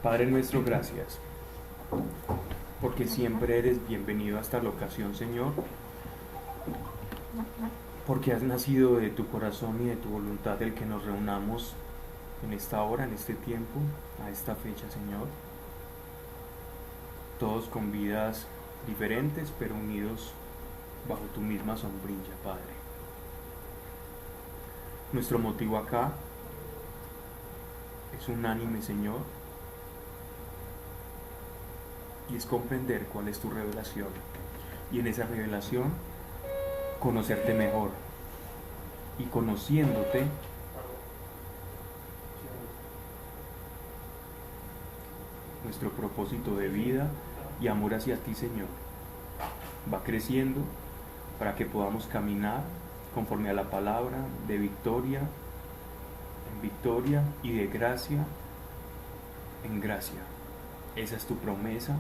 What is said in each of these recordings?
Padre nuestro, gracias, porque siempre eres bienvenido a esta locación, Señor, porque has nacido de tu corazón y de tu voluntad el que nos reunamos en esta hora, en este tiempo, a esta fecha, Señor, todos con vidas diferentes, pero unidos bajo tu misma sombrilla, Padre. Nuestro motivo acá es unánime, Señor, y es comprender cuál es tu revelación, y en esa revelación conocerte mejor, y conociéndote nuestro propósito de vida y amor hacia ti, Señor, va creciendo para que podamos caminar conforme a la palabra, de victoria en victoria y de gracia en gracia. Esa es tu promesa,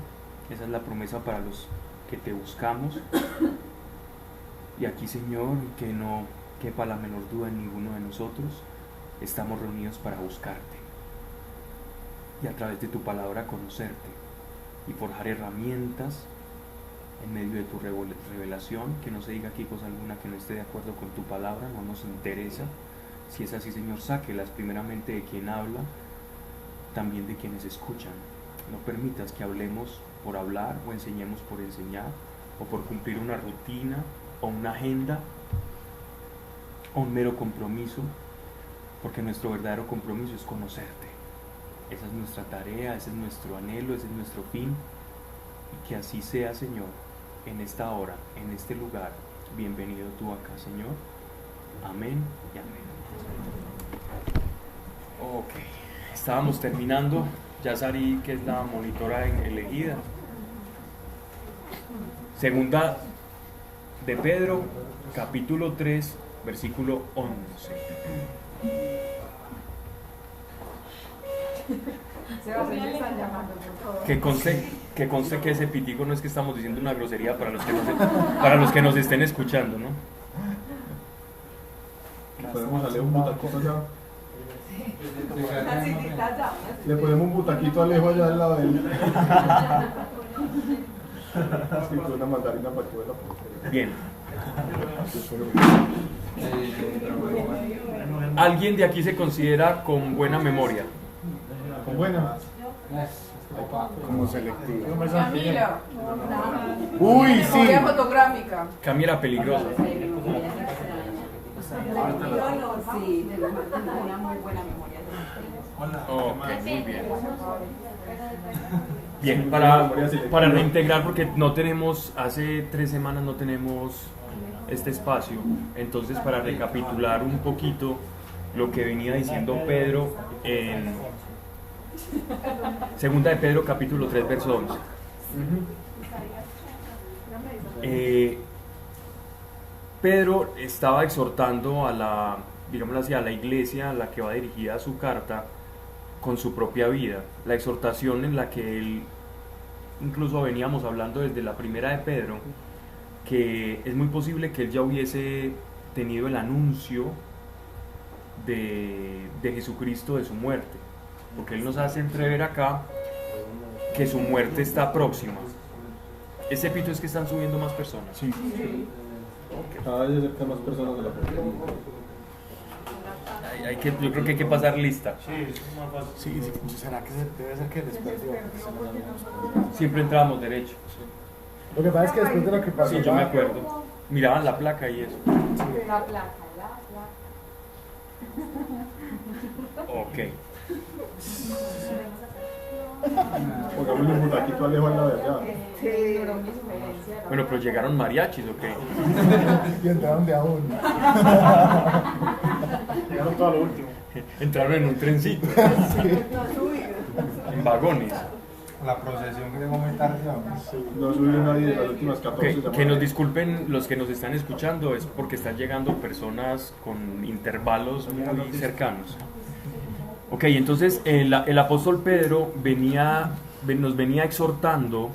esa es la promesa para los que te buscamos. Y aquí, Señor, que no quepa la menor duda en ninguno de nosotros, estamos reunidos para buscarte y a través de tu palabra conocerte y forjar herramientas en medio de tu revelación, que no se diga aquí cosa alguna que no esté de acuerdo con tu palabra, no nos interesa. Si es así, Señor, sáquelas primeramente de quien habla, también de quienes escuchan. No permitas que hablemos por hablar o enseñemos por enseñar o por cumplir una rutina o una agenda o un mero compromiso, porque nuestro verdadero compromiso es conocerte. Esa es nuestra tarea, ese es nuestro anhelo, ese es nuestro fin, y que así sea, Señor, en esta hora, en este lugar. Bienvenido tú acá, Señor. Amén y amén. Ok, estábamos terminando. Ya Sari, que es la monitora elegida. Segunda de Pedro, capítulo 3, versículo 11. Que conste que ese pitico no es que estamos diciendo una grosería para los que nos estén escuchando, ¿no? ¿Podemos darle un butaquito allá? Le ponemos un butaquito a Alejo allá al lado de él. Sí, con una mandarina para que la. Bien. ¿Alguien de aquí se considera con buena memoria? ¿Con buena? Como selectivo. Camilo. Uy, sí. Memoria fotográfica. Camila peligrosa. Sí, una muy buena memoria. Ok, muy bien. Bien, para reintegrar, porque no tenemos, hace 3 semanas no tenemos este espacio, entonces para recapitular un poquito lo que venía diciendo Pedro en Segunda de Pedro capítulo 3 verso 11. Pedro estaba exhortando a la, digámoslo así, a la iglesia a la que va dirigida su carta con su propia vida. La exhortación en la que él, incluso veníamos hablando desde la primera de Pedro, que es muy posible que él ya hubiese tenido el anuncio de Jesucristo, de su muerte, porque él nos hace entrever acá que su muerte está próxima. Ese pito es que están subiendo más personas. Sí. Cada vez acerca más personas de la partida. Yo creo que hay que pasar lista. Sí, ¿será que debe ser que después de Siempre entrábamos derecho. Lo que pasa es que después de lo que pasó. Sí, yo me acuerdo. Miraban la placa y eso. La placa, Ok. Pongámosle un butaquito a Alejo al lado de allá. Bueno, pero llegaron mariachis, ¿o qué? Y entraron de a uno. Llegaron todo lo último. Entraron en un trencito, en vagones. La procesión que llegó muy tarde. No subió nadie de las últimas 14 Que nos disculpen los que nos están escuchando, es porque están llegando personas con intervalos muy cercanos. Ok, entonces el apóstol Pedro nos venía exhortando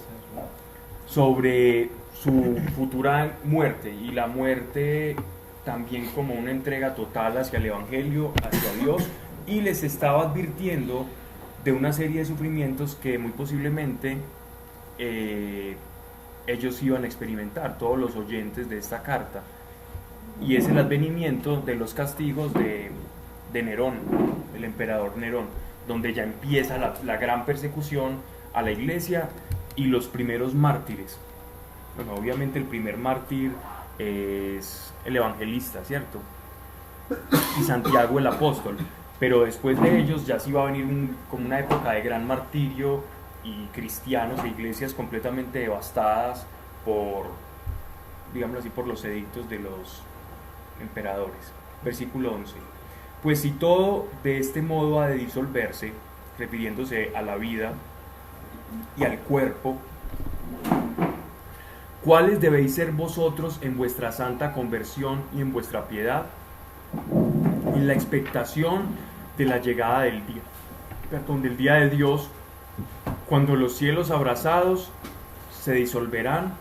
sobre su futura muerte, y la muerte también como una entrega total hacia el Evangelio, hacia Dios, y les estaba advirtiendo de una serie de sufrimientos que muy posiblemente ellos iban a experimentar, todos los oyentes de esta carta, y es el advenimiento de los castigos de Nerón, el emperador Nerón, donde ya empieza la gran persecución a la iglesia y los primeros mártires. Bueno, obviamente el primer mártir es el evangelista, ¿cierto? Y Santiago el apóstol, pero después de ellos ya sí va a venir como una época de gran martirio y cristianos e iglesias completamente devastadas por, digámoslo así, por los edictos de los emperadores. Versículo 11. Pues si todo de este modo ha de disolverse, refiriéndose a la vida y al cuerpo, ¿cuáles debéis ser vosotros en vuestra santa conversión y en vuestra piedad? En la expectación de la llegada del día de Dios, cuando los cielos abrasados se disolverán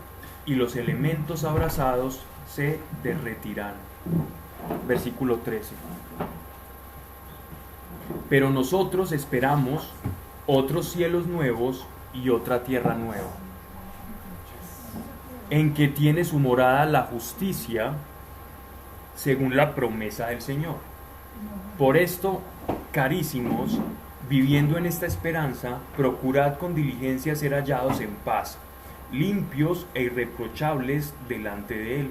y los elementos abrasados se derretirán. Versículo 13. Pero nosotros esperamos otros cielos nuevos y otra tierra nueva, en que tiene su morada la justicia, según la promesa del Señor. Por esto, carísimos, viviendo en esta esperanza, procurad con diligencia ser hallados en paz, limpios e irreprochables delante de Él.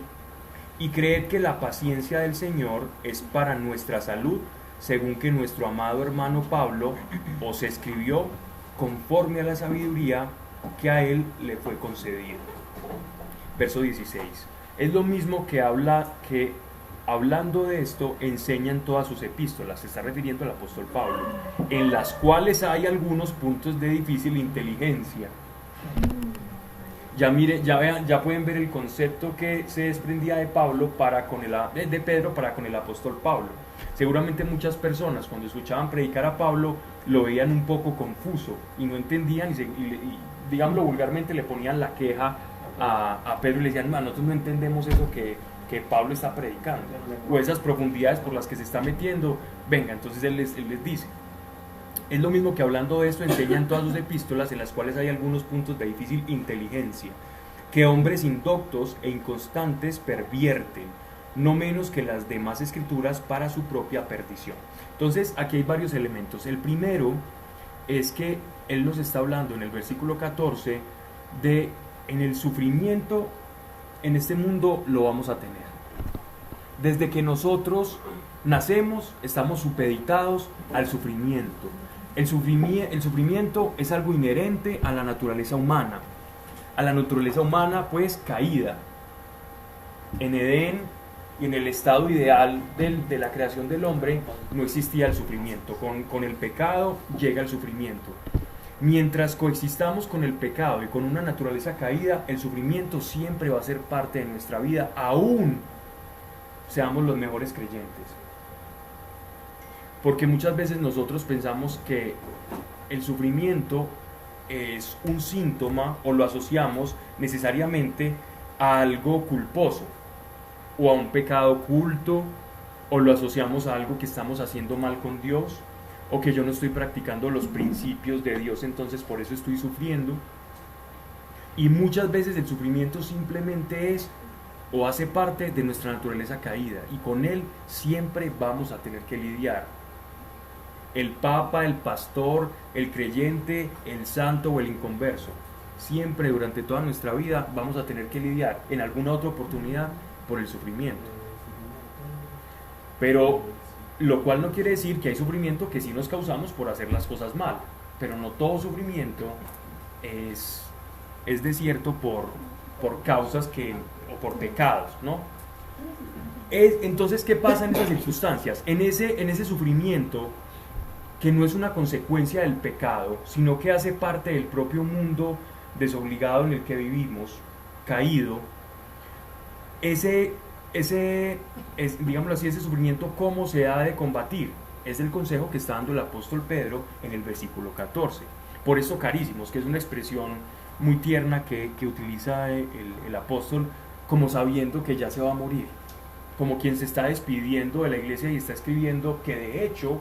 Y creed que la paciencia del Señor es para nuestra salud, según que nuestro amado hermano Pablo os escribió conforme a la sabiduría que a él le fue concedida. Verso 16. Es lo mismo que hablando de esto enseñan todas sus epístolas, se está refiriendo al apóstol Pablo, en las cuales hay algunos puntos de difícil inteligencia. Ya pueden ver el concepto que se desprendía de Pedro para con el apóstol Pablo. Seguramente muchas personas cuando escuchaban predicar a Pablo lo veían un poco confuso y no entendían y digámoslo vulgarmente, le ponían la queja a Pedro y le decían: nosotros no entendemos eso que Pablo está predicando, o esas profundidades por las que se está metiendo. Venga, entonces él les dice, es lo mismo que hablando de esto enseñan todas sus epístolas, en las cuales hay algunos puntos de difícil inteligencia, que hombres indoctos e inconstantes pervierten, no menos que las demás escrituras para su propia perdición. Entonces aquí hay varios elementos. El primero es que él nos está hablando en el versículo 14 de en el sufrimiento en este mundo lo vamos a tener. Desde que nosotros nacemos estamos supeditados al sufrimiento. El sufrimiento es algo inherente a la naturaleza humana. A la naturaleza humana pues caída. En Edén y en el estado ideal de la creación del hombre no existía el sufrimiento. Con el pecado llega el sufrimiento. Mientras coexistamos con el pecado y con una naturaleza caída, el sufrimiento siempre va a ser parte de nuestra vida, aún seamos los mejores creyentes. Porque muchas veces nosotros pensamos que el sufrimiento es un síntoma o lo asociamos necesariamente a algo culposo o a un pecado oculto, o lo asociamos a algo que estamos haciendo mal con Dios, o que yo no estoy practicando los principios de Dios, entonces por eso estoy sufriendo. Y muchas veces el sufrimiento simplemente es o hace parte de nuestra naturaleza caída, y con él siempre vamos a tener que lidiar. El papa, el pastor, el creyente, el santo o el inconverso, siempre durante toda nuestra vida vamos a tener que lidiar en alguna otra oportunidad por el sufrimiento. Pero lo cual no quiere decir que hay sufrimiento que sí nos causamos por hacer las cosas mal, pero no todo sufrimiento es desierto por causas o por pecados, ¿no? Entonces, ¿qué pasa en esas circunstancias? En ese sufrimiento que no es una consecuencia del pecado, sino que hace parte del propio mundo desobligado en el que vivimos, caído, digámoslo así, ese sufrimiento, ¿cómo se ha de combatir? Es el consejo que está dando el apóstol Pedro en el versículo 14. Por eso, carísimos, que es una expresión muy tierna que utiliza el apóstol, como sabiendo que ya se va a morir, como quien se está despidiendo de la iglesia y está escribiendo que de hecho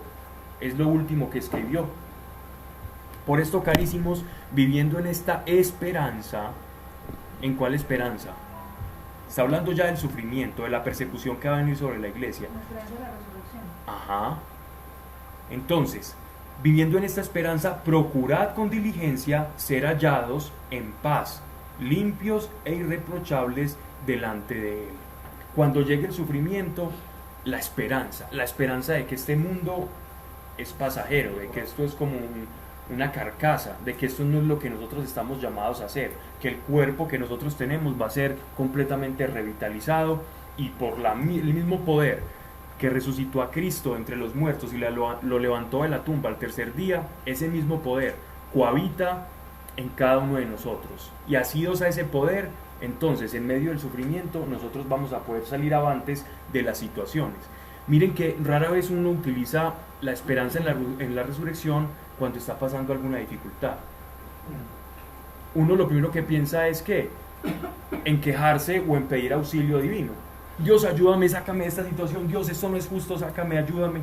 es lo último que escribió. Por esto, carísimos, viviendo en esta esperanza, ¿en cuál esperanza? Está hablando ya del sufrimiento, de la persecución que va a venir sobre la iglesia. La esperanza de la resurrección. Ajá. Entonces, viviendo en esta esperanza, procurad con diligencia ser hallados en paz, limpios e irreprochables delante de Él. Cuando llegue el sufrimiento, la esperanza de que este mundo es pasajero, de que esto es como una carcasa, de que esto no es lo que nosotros estamos llamados a hacer, que el cuerpo que nosotros tenemos va a ser completamente revitalizado y por el mismo poder que resucitó a Cristo entre los muertos y lo levantó de la tumba al tercer día, ese mismo poder cohabita en cada uno de nosotros. Y asidos a ese poder, entonces en medio del sufrimiento nosotros vamos a poder salir avantes de las situaciones. Miren que rara vez uno utiliza la esperanza en la resurrección cuando está pasando alguna dificultad. Uno lo primero que piensa es que en quejarse o en pedir auxilio divino. Dios, ayúdame, sácame de esta situación. Dios, esto no es justo, sácame, ayúdame.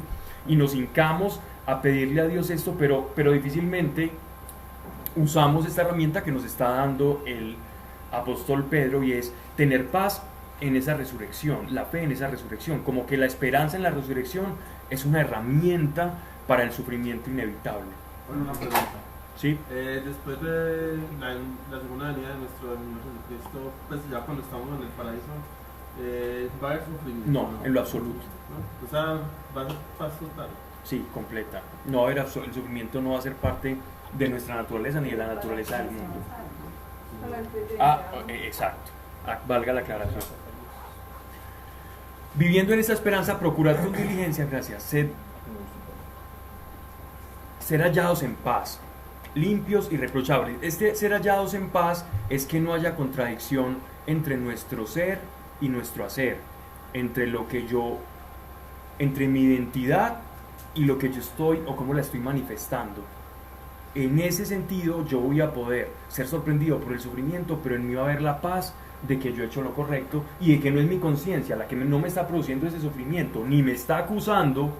Y nos hincamos a pedirle a Dios esto, pero difícilmente usamos esta herramienta que nos está dando el apóstol Pedro, y es tener paz en esa resurrección, la fe en esa resurrección, como que la esperanza en la resurrección es una herramienta para el sufrimiento inevitable. Bueno, una pregunta. ¿Sí? Después de la segunda venida de nuestro Señor Jesucristo, pues ya cuando estamos en el paraíso, ¿va a haber sufrimiento? No, en lo absoluto. ¿No? O sea, va a ser paz total. Sí, completa. No va a haber el sufrimiento no va a ser parte de nuestra naturaleza ni de la naturaleza del mundo. Exacto. Valga la aclaración. Viviendo en esta esperanza, procurad con diligencia, gracias, ser hallados en paz, limpios y reprochables. Ser hallados en paz es que no haya contradicción entre nuestro ser y nuestro hacer, entre mi identidad y lo que yo estoy o cómo la estoy manifestando. En ese sentido, yo voy a poder ser sorprendido por el sufrimiento, pero en mí va a haber la paz de que yo he hecho lo correcto y de que no es mi conciencia la que no me está produciendo ese sufrimiento, ni me está acusando,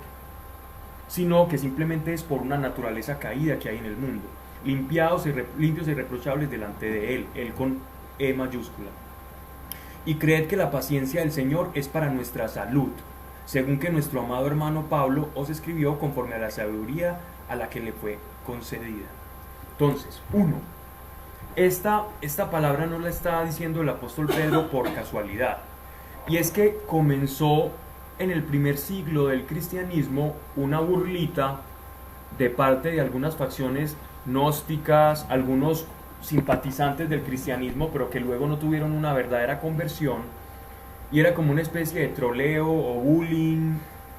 sino que simplemente es por una naturaleza caída que hay en el mundo, limpios y irreprochables delante de Él con E mayúscula. Y creed que la paciencia del Señor es para nuestra salud, según que nuestro amado hermano Pablo os escribió conforme a la sabiduría a la que le fue concedida. Entonces, esta palabra no la está diciendo el apóstol Pedro por casualidad, y es que comenzó en el primer siglo del cristianismo una burlita de parte de algunas facciones gnósticas, algunos simpatizantes del cristianismo, pero que luego no tuvieron una verdadera conversión, y era como una especie de troleo o bullying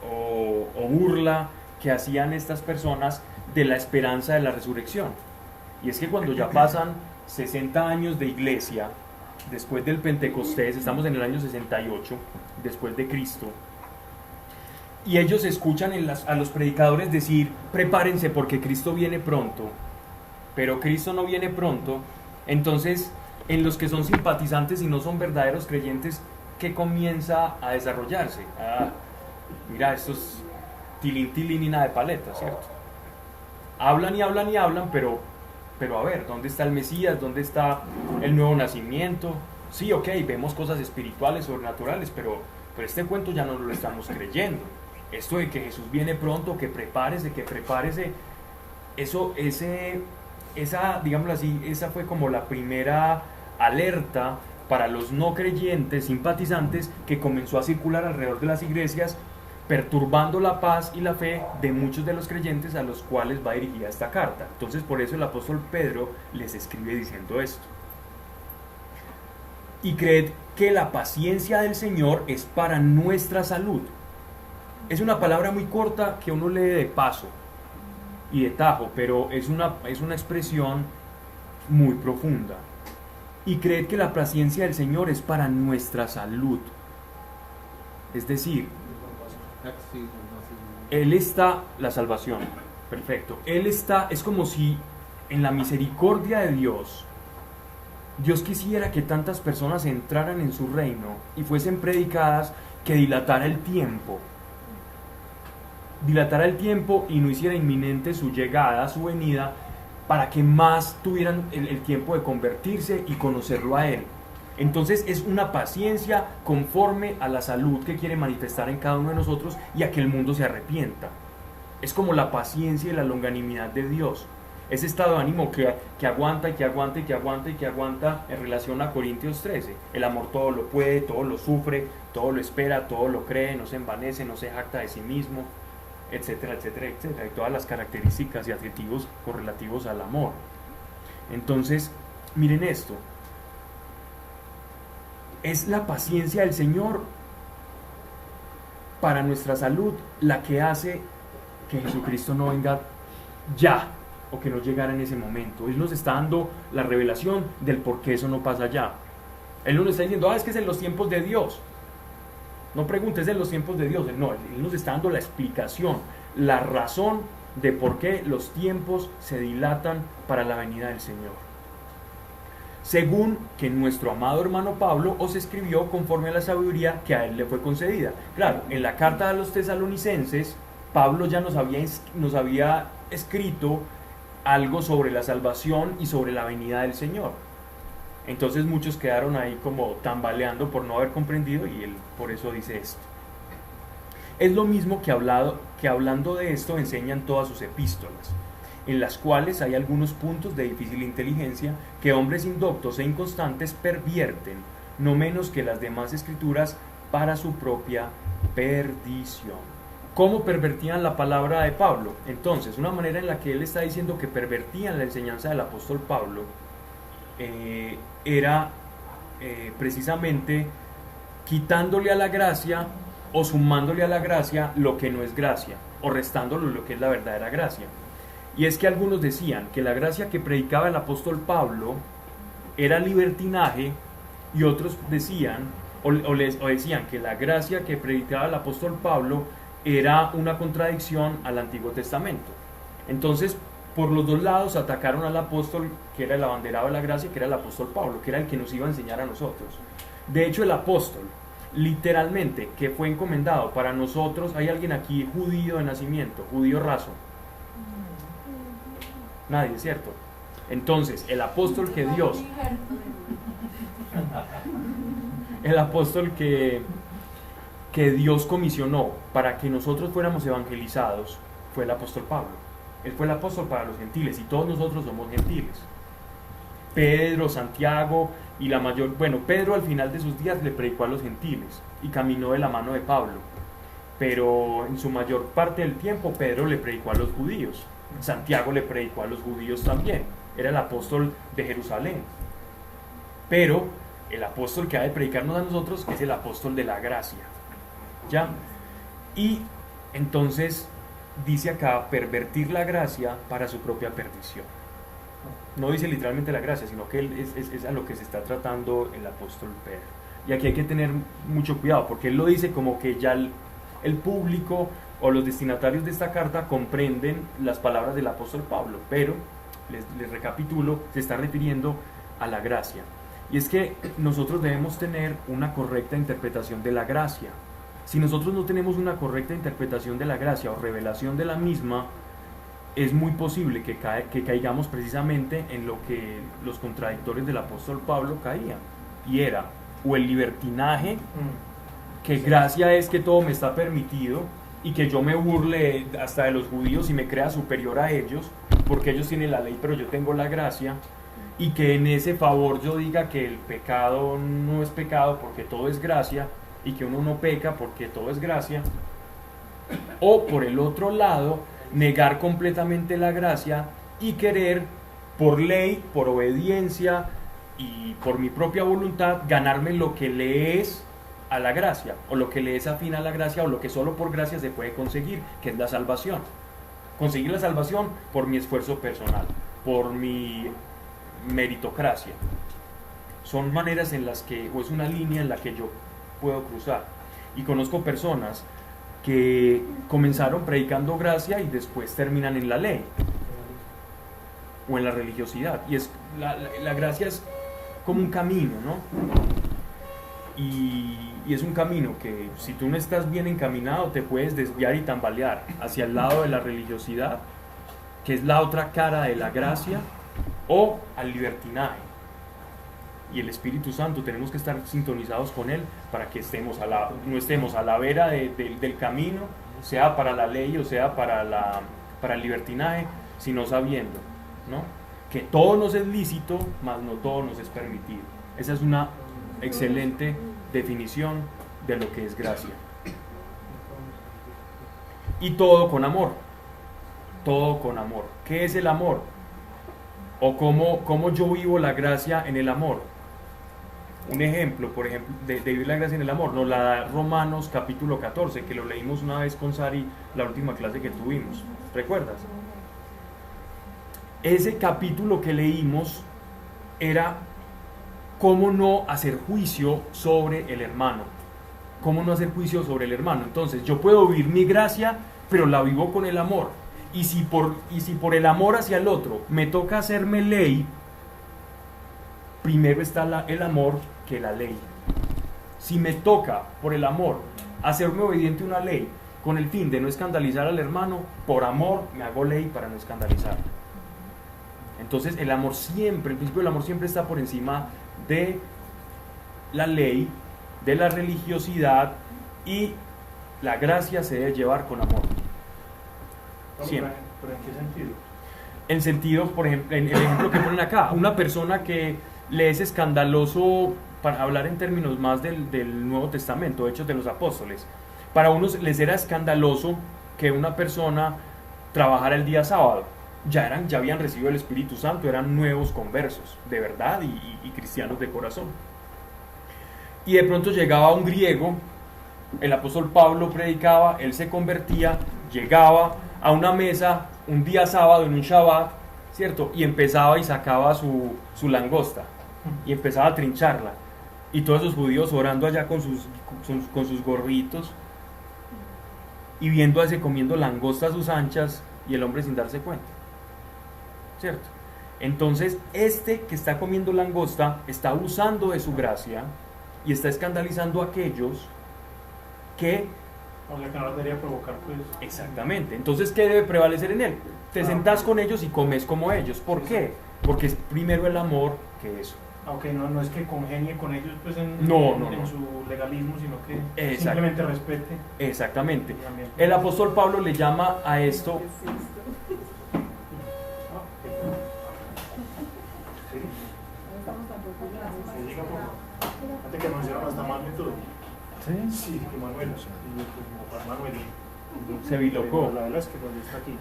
o burla que hacían estas personas de la esperanza de la resurrección. Y es que cuando ya pasan 60 años de iglesia, después del Pentecostés, estamos en el año 68 después de Cristo, y ellos escuchan a los predicadores decir: prepárense porque Cristo viene pronto, pero Cristo no viene pronto. Entonces, en los que son simpatizantes y no son verdaderos creyentes, ¿qué comienza a desarrollarse? Mira, esto es tilín, tilín y nada de paleta, ¿cierto? Hablan y hablan y hablan, pero a ver, ¿dónde está el Mesías? ¿Dónde está el nuevo nacimiento? Sí, ok, vemos cosas espirituales, sobrenaturales, pero este cuento ya no lo estamos creyendo. Esto de que Jesús viene pronto, que prepárese, digámoslo así, esa fue como la primera alerta para los no creyentes, simpatizantes, que comenzó a circular alrededor de las iglesias, perturbando la paz y la fe de muchos de los creyentes a los cuales va dirigida esta carta. Entonces, por eso el apóstol Pedro les escribe diciendo esto. Y creed que la paciencia del Señor es para nuestra salud. Es una palabra muy corta que uno lee de paso y de tajo, pero es una expresión muy profunda. Y creed que la paciencia del Señor es para nuestra salud. Es decir, Él está, la salvación, perfecto. Él está, es como si en la misericordia de Dios quisiera que tantas personas entraran en su reino y fuesen predicadas, que dilatara el tiempo y no hiciera inminente su llegada, su venida, para que más tuvieran el tiempo de convertirse y conocerlo a Él. Entonces es una paciencia conforme a la salud que quiere manifestar en cada uno de nosotros y a que el mundo se arrepienta. Es como la paciencia y la longanimidad de Dios. Ese estado de ánimo que aguanta y que aguanta y que aguanta y que aguanta en relación a Corintios 13. El amor todo lo puede, todo lo sufre, todo lo espera, todo lo cree, no se envanece, no se jacta de sí mismo, etcétera, etcétera, etcétera. Y todas las características y adjetivos correlativos al amor. Entonces, miren esto. Es la paciencia del Señor para nuestra salud la que hace que Jesucristo no venga ya, o que no llegara en ese momento. Él nos está dando la revelación del por qué eso no pasa ya. Él no nos está diciendo, es que es en los tiempos de Dios. No preguntes, es en los tiempos de Dios. No, Él nos está dando la explicación, la razón de por qué los tiempos se dilatan para la venida del Señor. Según que nuestro amado hermano Pablo os escribió conforme a la sabiduría que a él le fue concedida. Claro, en la carta a los tesalonicenses, Pablo ya nos había escrito algo sobre la salvación y sobre la venida del Señor. Entonces muchos quedaron ahí como tambaleando por no haber comprendido, y él por eso dice esto. Es lo mismo que hablando de esto enseñan todas sus epístolas, en las cuales hay algunos puntos de difícil inteligencia que hombres indoctos e inconstantes pervierten, no menos que las demás escrituras, para su propia perdición. ¿Cómo pervertían la palabra de Pablo? Entonces, una manera en la que él está diciendo que pervertían la enseñanza del apóstol Pablo era precisamente quitándole a la gracia o sumándole a la gracia lo que no es gracia, o restándole lo que es la verdadera gracia. Y es que algunos decían que la gracia que predicaba el apóstol Pablo era libertinaje, y otros decían o decían que la gracia que predicaba el apóstol Pablo era una contradicción al Antiguo Testamento. Entonces, por los dos lados atacaron al apóstol que era el abanderado de la gracia, que era el apóstol Pablo, que era el que nos iba a enseñar a nosotros. De hecho, el apóstol, literalmente, que fue encomendado para nosotros, hay alguien aquí judío de nacimiento, judío raso. Nadie, ¿cierto? Entonces, el apóstol que Dios, el apóstol que Dios comisionó para que nosotros fuéramos evangelizados, fue el apóstol Pablo. Él fue el apóstol para los gentiles, y todos nosotros somos gentiles. Pedro, Santiago y Pedro al final de sus días le predicó a los gentiles y caminó de la mano de Pablo, pero en su mayor parte del tiempo Pedro le predicó a los judíos. Santiago le predicó a los judíos también, era el apóstol de Jerusalén. Pero el apóstol que ha de predicarnos a nosotros es el apóstol de la gracia. ¿Ya? Y entonces dice acá, pervertir la gracia para su propia perdición. No dice literalmente la gracia, sino que es a lo que se está tratando el apóstol Pedro. Y aquí hay que tener mucho cuidado, porque él lo dice como que ya el público o los destinatarios de esta carta comprenden las palabras del apóstol Pablo, pero, les recapitulo, se está refiriendo a la gracia. Y es que nosotros debemos tener una correcta interpretación de la gracia. Si nosotros no tenemos una correcta interpretación de la gracia o revelación de la misma, es muy posible que caigamos precisamente en lo que los contradictores del apóstol Pablo caían, y era o el libertinaje, que gracia es que todo me está permitido y que yo me burle hasta de los judíos y me crea superior a ellos porque ellos tienen la ley pero yo tengo la gracia, y que en ese favor yo diga que el pecado no es pecado porque todo es gracia, y que uno no peca porque todo es gracia. O por el otro lado, negar completamente la gracia y querer por ley, por obediencia y por mi propia voluntad ganarme lo que le es a la gracia, o lo que le es afín a la gracia, o lo que solo por gracia se puede conseguir, que es la salvación. Conseguir la salvación por mi esfuerzo personal, por mi meritocracia. Son maneras en las que, o es una línea en la que yo puedo cruzar. Y conozco personas que comenzaron predicando gracia y después terminan en la ley o en la religiosidad. Y es la gracia es como un camino, ¿no? Y es un camino que si tú no estás bien encaminado te puedes desviar y tambalear hacia el lado de la religiosidad, que es la otra cara de la gracia, o al libertinaje. Y el Espíritu Santo tenemos que estar sintonizados con Él para que no estemos a la vera del camino, sea para la ley o sea para el libertinaje, sino sabiendo, ¿no?, que todo nos es lícito, mas no todo nos es permitido. Esa es una excelente definición de lo que es gracia. Y todo con amor. Todo con amor. ¿Qué es el amor? ¿O cómo yo vivo la gracia en el amor? Un ejemplo, por ejemplo, de vivir la gracia en el amor, nos la da Romanos capítulo 14, que lo leímos una vez con Sari, la última clase que tuvimos. ¿Recuerdas? Ese capítulo que leímos era cómo no hacer juicio sobre el hermano. Cómo no hacer juicio sobre el hermano. Entonces, yo puedo vivir mi gracia, pero la vivo con el amor. Y si por el amor hacia el otro me toca hacerme ley, primero está el amor que la ley. Si me toca por el amor hacerme obediente a una ley con el fin de no escandalizar al hermano, por amor me hago ley para no escandalizar. Entonces el principio del amor siempre está por encima de la ley, de la religiosidad, y la gracia se debe llevar con amor. Siempre. ¿Pero en qué sentido? En sentido, por ejemplo, en el ejemplo que ponen acá, una persona que le es escandaloso, para hablar en términos más del Nuevo Testamento, Hechos de los Apóstoles, para unos les era escandaloso que una persona trabajara el día sábado. Ya habían recibido el Espíritu Santo, eran nuevos conversos, de verdad, y cristianos de corazón. Y de pronto llegaba un griego, el apóstol Pablo predicaba, él se convertía, llegaba a una mesa un día sábado en un Shabbat, ¿cierto? Y empezaba y sacaba su langosta y empezaba a trincharla. Y todos esos judíos orando allá con sus gorritos y viendo a ese comiendo langosta a sus anchas, y el hombre sin darse cuenta, ¿cierto? Entonces este que está comiendo langosta está abusando de su gracia y está escandalizando a aquellos que... O sea, que no debería provocar, pues. Exactamente. Entonces, ¿qué debe prevalecer en él? Te sentás con ellos y comes como ellos. ¿Por qué? Porque es primero el amor que eso. Aunque no es que congenie con ellos, pues, en su legalismo, sino que simplemente respete. Exactamente. El apóstol Pablo le llama a esto... Antes que anunciaron hasta Manuel y todo. Sí, que Manuel. Se bilocó. La verdad es que cuando está aquí.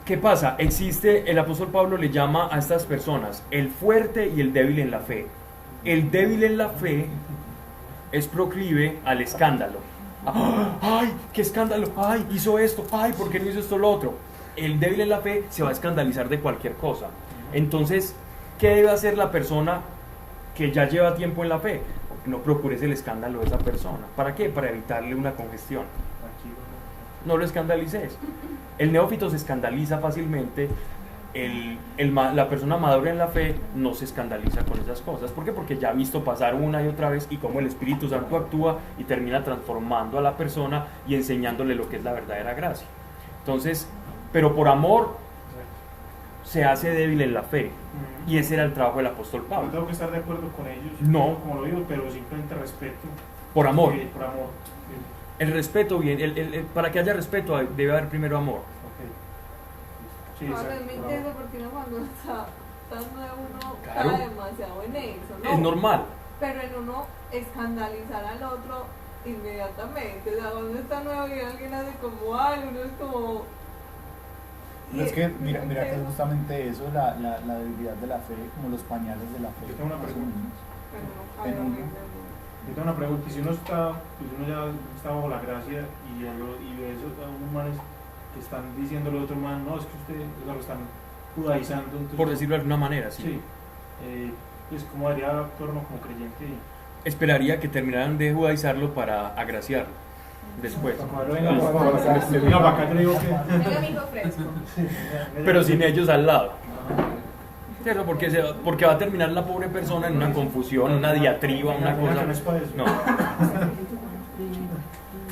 ¿Qué pasa? El apóstol Pablo le llama a estas personas el fuerte y el débil en la fe. El débil en la fe es proclive al escándalo. ¡Ay, qué escándalo! ¡Ay, hizo esto! ¡Ay, ¿por qué no hizo esto lo otro? El débil en la fe se va a escandalizar de cualquier cosa. Entonces, ¿qué debe hacer la persona que ya lleva tiempo en la fe? No procures el escándalo de esa persona. ¿Para qué? Para evitarle una congestión. No lo escandalices. El neófito se escandaliza fácilmente. La persona madura en la fe no se escandaliza con esas cosas. ¿Por qué? Porque ya ha visto pasar una y otra vez y cómo el Espíritu Santo actúa y termina transformando a la persona y enseñándole lo que es la verdadera gracia. Entonces, pero por amor se hace débil en la fe. Y ese era el trabajo del apóstol Pablo. No tengo que estar de acuerdo con ellos, no, como lo digo, pero simplemente respeto. Por amor. Sí, por amor. El respeto, bien, para que haya respeto debe haber primero amor. Sí, realmente eso, porque uno cuando está tan nuevo uno claro, cae demasiado en eso, ¿no? Es normal. Pero en uno escandalizar al otro inmediatamente, o sea, cuando uno está nuevo y alguien hace como algo, uno es como... Pero es que mira que es justamente eso, la debilidad de la fe, como los pañales de la fe. Yo tengo una pregunta. Yo tengo una pregunta, y si uno ya está bajo la gracia y ve eso a unos manes que están diciéndole a otro man, no, es que usted lo están judaizando. Entonces, por decirlo de alguna manera, sí. Sí. Pues como debería actuar uno como creyente. Esperaría que terminaran de judaizarlo para agraciarlo después. Pero sin ellos al lado. ¿Cierto? Porque va a terminar la pobre persona en una confusión, una diatriba, una cosa. No.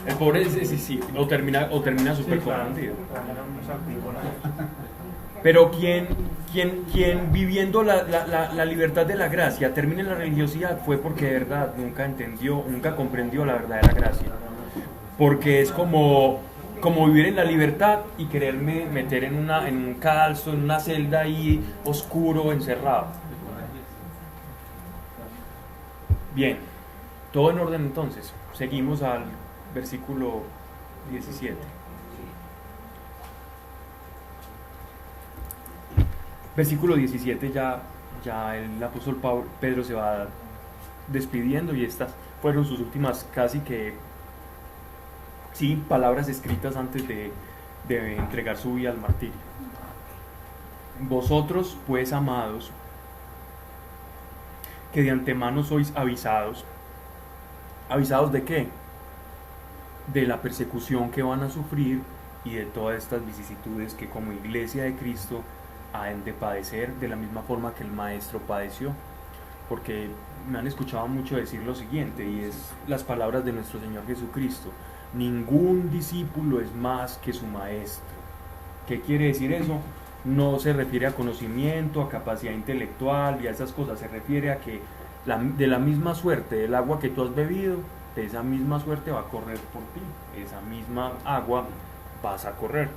El pobre sí, o termina súper confundido. Pero quien viviendo la libertad de la gracia termina en la religiosidad fue porque de verdad nunca comprendió la verdadera gracia. Porque es como vivir en la libertad y quererme meter en un calzo, en una celda ahí oscuro, encerrado. Bien, todo en orden entonces. Seguimos al versículo 17. Versículo 17 ya el apóstol Pedro se va despidiendo y estas fueron sus últimas casi que palabras escritas antes de entregar su vida al martirio. Vosotros pues, amados, que de antemano sois avisados. ¿Avisados de qué? De la persecución que van a sufrir y de todas estas vicisitudes que como iglesia de Cristo han de padecer de la misma forma que el Maestro padeció. Porque me han escuchado mucho decir lo siguiente, y es las palabras de nuestro Señor Jesucristo: ningún discípulo es más que su Maestro. ¿Qué quiere decir eso? No se refiere a conocimiento, a capacidad intelectual y a esas cosas, se refiere a que de la misma suerte del agua que tú has bebido, de esa misma suerte va a correr por ti, esa misma agua vas a correr.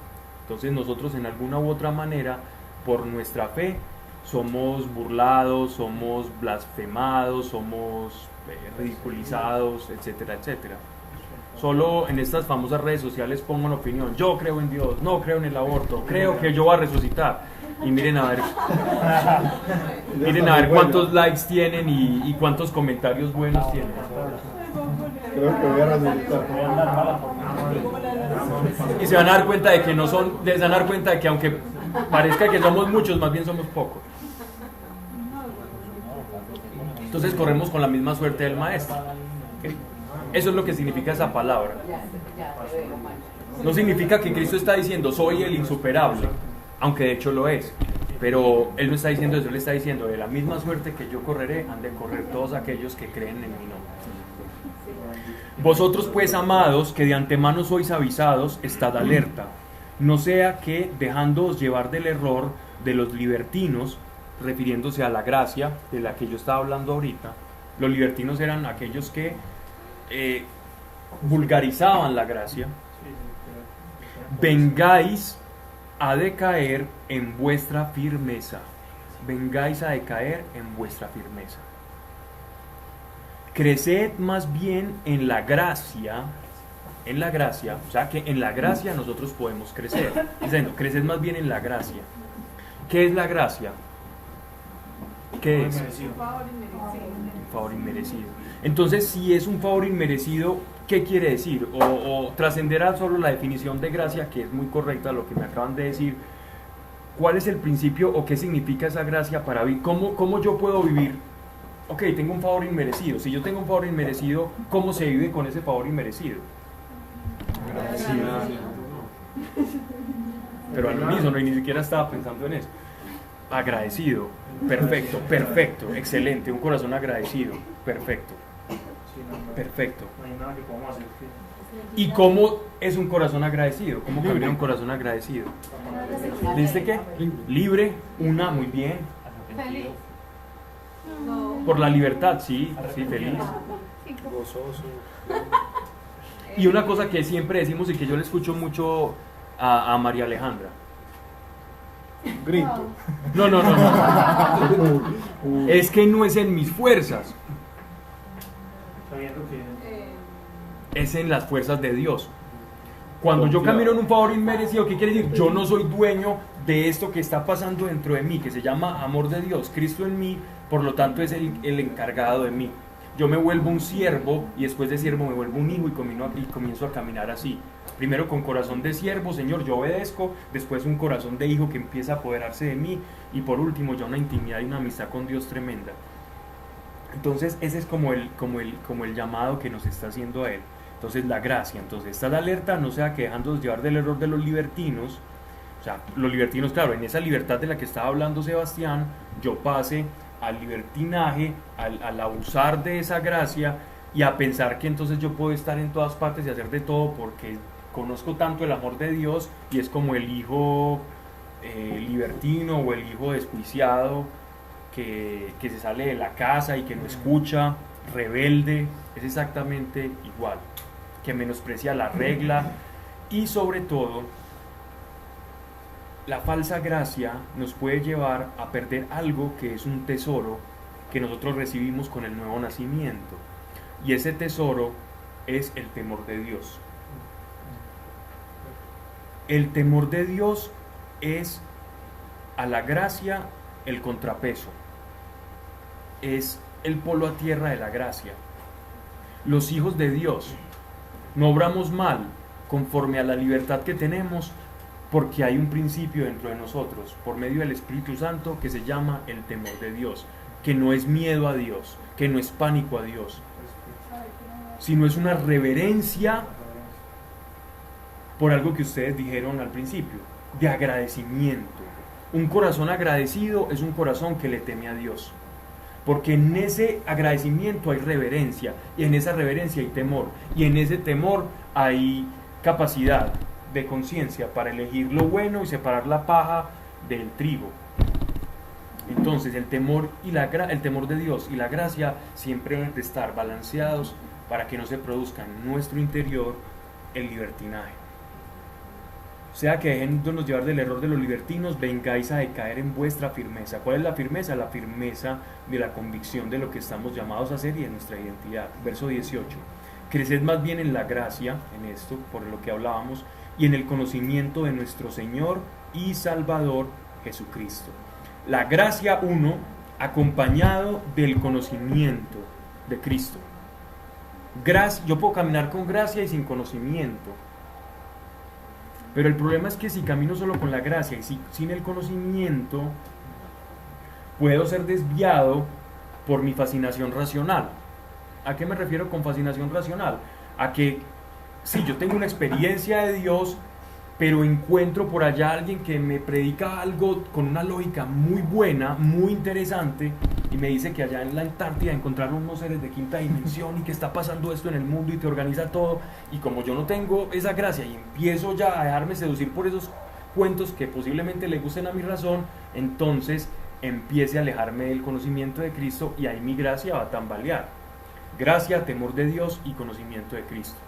Entonces nosotros en alguna u otra manera, por nuestra fe, somos burlados, somos blasfemados, somos ridiculizados, etcétera, etcétera. Solo en estas famosas redes sociales pongo una opinión: yo creo en Dios, no creo en el aborto, creo que yo voy a resucitar. Y miren a ver cuántos likes tienen y cuántos comentarios buenos tienen. Creo que voy a resucitar. Y se van a dar cuenta de que no son, se van a dar cuenta de que aunque parezca que somos muchos, más bien somos pocos. Entonces corremos con la misma suerte del Maestro. ¿Okay? Eso es lo que significa esa palabra. No significa que Cristo está diciendo soy el insuperable, aunque de hecho lo es. Pero Él no está diciendo eso, Él está diciendo de la misma suerte que yo correré, han de correr todos aquellos que creen en mi nombre. Vosotros pues, amados, que de antemano sois avisados, estad alerta. No sea que, dejándoos llevar del error de los libertinos, refiriéndose a la gracia de la que yo estaba hablando ahorita, los libertinos eran aquellos que vulgarizaban la gracia, vengáis a decaer en vuestra firmeza. Vengáis a decaer en vuestra firmeza. Creced más bien en la gracia, o sea que en la gracia nosotros podemos crecer. Diciendo, creced más bien en la gracia. ¿Qué es la gracia? ¿Qué es? Un favor inmerecido. Un favor inmerecido. Entonces, si es un favor inmerecido, ¿qué quiere decir? O trascenderá solo la definición de gracia, que es muy correcta lo que me acaban de decir. ¿Cuál es el principio o qué significa esa gracia para vivir? ¿Cómo yo puedo vivir? Ok, tengo un favor inmerecido. Si yo tengo un favor inmerecido, ¿cómo se vive con ese favor inmerecido? Pero al unísono, y ni siquiera estaba pensando en eso. Agradecido, perfecto, excelente, un corazón agradecido, perfecto. No hay nada que podamos hacer. ¿Y cómo es un corazón agradecido? ¿Cómo camina un corazón agradecido? ¿Dice qué? Libre, muy bien. Feliz. No. Por la libertad, sí, feliz. Gozoso. Y una cosa que siempre decimos y que yo le escucho mucho a María Alejandra. Grito. No. Es que no es en mis fuerzas, Sabiendo que es en las fuerzas de Dios. Cuando yo camino en un favor inmerecido, ¿qué quiere decir? Yo no soy dueño de esto que está pasando dentro de mí, que se llama amor de Dios. Cristo en mí, por lo tanto, es el encargado de mí. Yo me vuelvo un siervo y después de siervo me vuelvo un hijo y comienzo a caminar así. Primero con corazón de siervo, Señor, yo obedezco. Después un corazón de hijo que empieza a apoderarse de mí. Y por último ya una intimidad y una amistad con Dios tremenda. Entonces ese es como el llamado que nos está haciendo a Él. Entonces la gracia, entonces está la alerta, no sea que dejándonos llevar del error de los libertinos. O sea, los libertinos, claro, en esa libertad de la que estaba hablando Sebastián, yo pase al libertinaje, al abusar de esa gracia, y a pensar que entonces yo puedo estar en todas partes y hacer de todo porque conozco tanto el amor de Dios y es como el hijo libertino o el hijo desjuiciado que se sale de la casa y que no escucha, rebelde, es exactamente igual, que menosprecia la regla. Y sobre todo, la falsa gracia nos puede llevar a perder algo que es un tesoro que nosotros recibimos con el nuevo nacimiento. Y ese tesoro es el temor de Dios. El temor de Dios es a la gracia el contrapeso. Es el polo a tierra de la gracia. Los hijos de Dios no obramos mal conforme a la libertad que tenemos, porque hay un principio dentro de nosotros, por medio del Espíritu Santo, que se llama el temor de Dios, que no es miedo a Dios, que no es pánico a Dios, sino es una reverencia por algo que ustedes dijeron al principio, de agradecimiento. Un corazón agradecido es un corazón que le teme a Dios, porque en ese agradecimiento hay reverencia, y en esa reverencia hay temor, y en ese temor hay capacidad de conciencia para elegir lo bueno y separar la paja del trigo. Entonces el temor de Dios y la gracia siempre deben de estar balanceados para que no se produzca en nuestro interior el libertinaje. O sea, que dejéndonos llevar del error de los libertinos, vengáis a decaer en vuestra firmeza. ¿Cuál es la firmeza? La firmeza de la convicción de lo que estamos llamados a hacer y de nuestra identidad. Verso 18. Creced más bien en la gracia, en esto, por lo que hablábamos, y en el conocimiento de nuestro Señor y Salvador Jesucristo. La gracia, uno, acompañado del conocimiento de Cristo. Yo puedo caminar con gracia y sin conocimiento. Pero el problema es que si camino solo con la gracia y sin el conocimiento, puedo ser desviado por mi fascinación racional. ¿A qué me refiero con fascinación racional? A que sí, yo tengo una experiencia de Dios, pero encuentro por allá a alguien que me predica algo con una lógica muy buena, muy interesante, y me dice que allá en la Antártida encontraron unos seres de quinta dimensión y que está pasando esto en el mundo y te organiza todo. Y como yo no tengo esa gracia y empiezo ya a dejarme seducir por esos cuentos que posiblemente le gusten a mi razón, entonces empiece a alejarme del conocimiento de Cristo y ahí mi gracia va a tambalear. Gracia, temor de Dios y conocimiento de Cristo.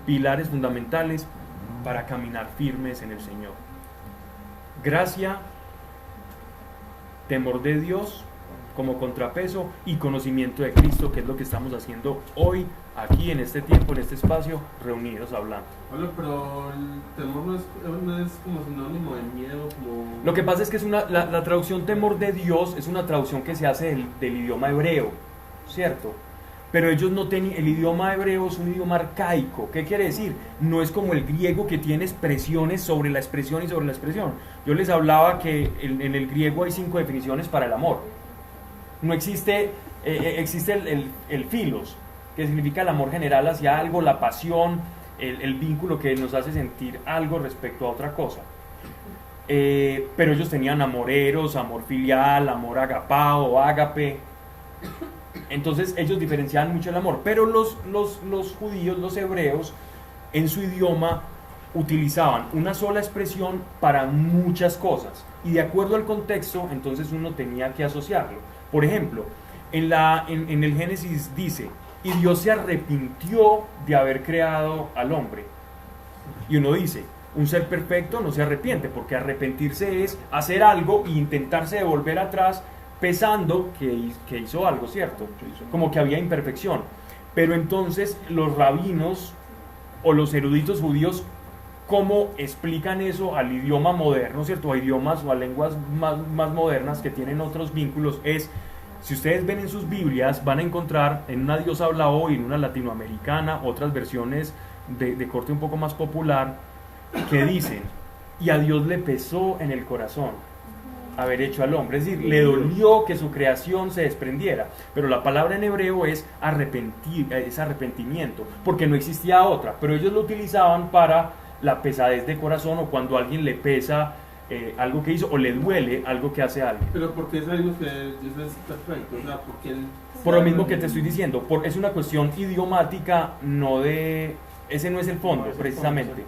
Pilares fundamentales para caminar firmes en el Señor. Gracia, temor de Dios como contrapeso y conocimiento de Cristo, que es lo que estamos haciendo hoy, aquí, en este tiempo, en este espacio, reunidos hablando. Bueno, pero el temor no es como sinónimo de miedo, como... Lo que pasa es que la traducción temor de Dios es una traducción que se hace del idioma hebreo, ¿cierto? Pero ellos no tenían, el idioma hebreo es un idioma arcaico. ¿Qué quiere decir? No es como el griego que tiene expresiones sobre la expresión y sobre la expresión. Yo les hablaba que en el griego hay 5 definiciones para el amor. No existe, existe el philos, que significa el amor general hacia algo, la pasión, el vínculo que nos hace sentir algo respecto a otra cosa. Pero ellos tenían amor eros, amor filial, amor agapao, ágape. Entonces ellos diferenciaban mucho el amor, pero los judíos, los hebreos, en su idioma utilizaban una sola expresión para muchas cosas, y de acuerdo al contexto, entonces uno tenía que asociarlo. Por ejemplo, en el Génesis dice, y Dios se arrepintió de haber creado al hombre. Y uno dice, un ser perfecto no se arrepiente, porque arrepentirse es hacer algo e intentarse de volver atrás, pesando que hizo algo, ¿cierto? Como que había imperfección. Pero entonces los rabinos o los eruditos judíos, ¿cómo explican eso al idioma moderno, ¿cierto? A idiomas o a lenguas más modernas que tienen otros vínculos. Si ustedes ven en sus Biblias, van a encontrar en una Dios habla hoy, en una latinoamericana, otras versiones de corte un poco más popular, que dicen, y a Dios le pesó en el corazón haber hecho al hombre, es decir, le dolió que su creación se desprendiera, pero la palabra en hebreo es arrepentimiento, porque no existía otra, pero ellos lo utilizaban para la pesadez de corazón, o cuando a alguien le pesa algo que hizo, o le duele algo que hace alguien. Pero ¿por qué sabemos que Dios es perfecto? O sea, porque él... Por lo mismo que te estoy diciendo, es una cuestión idiomática, no de... Ese no es el fondo, precisamente.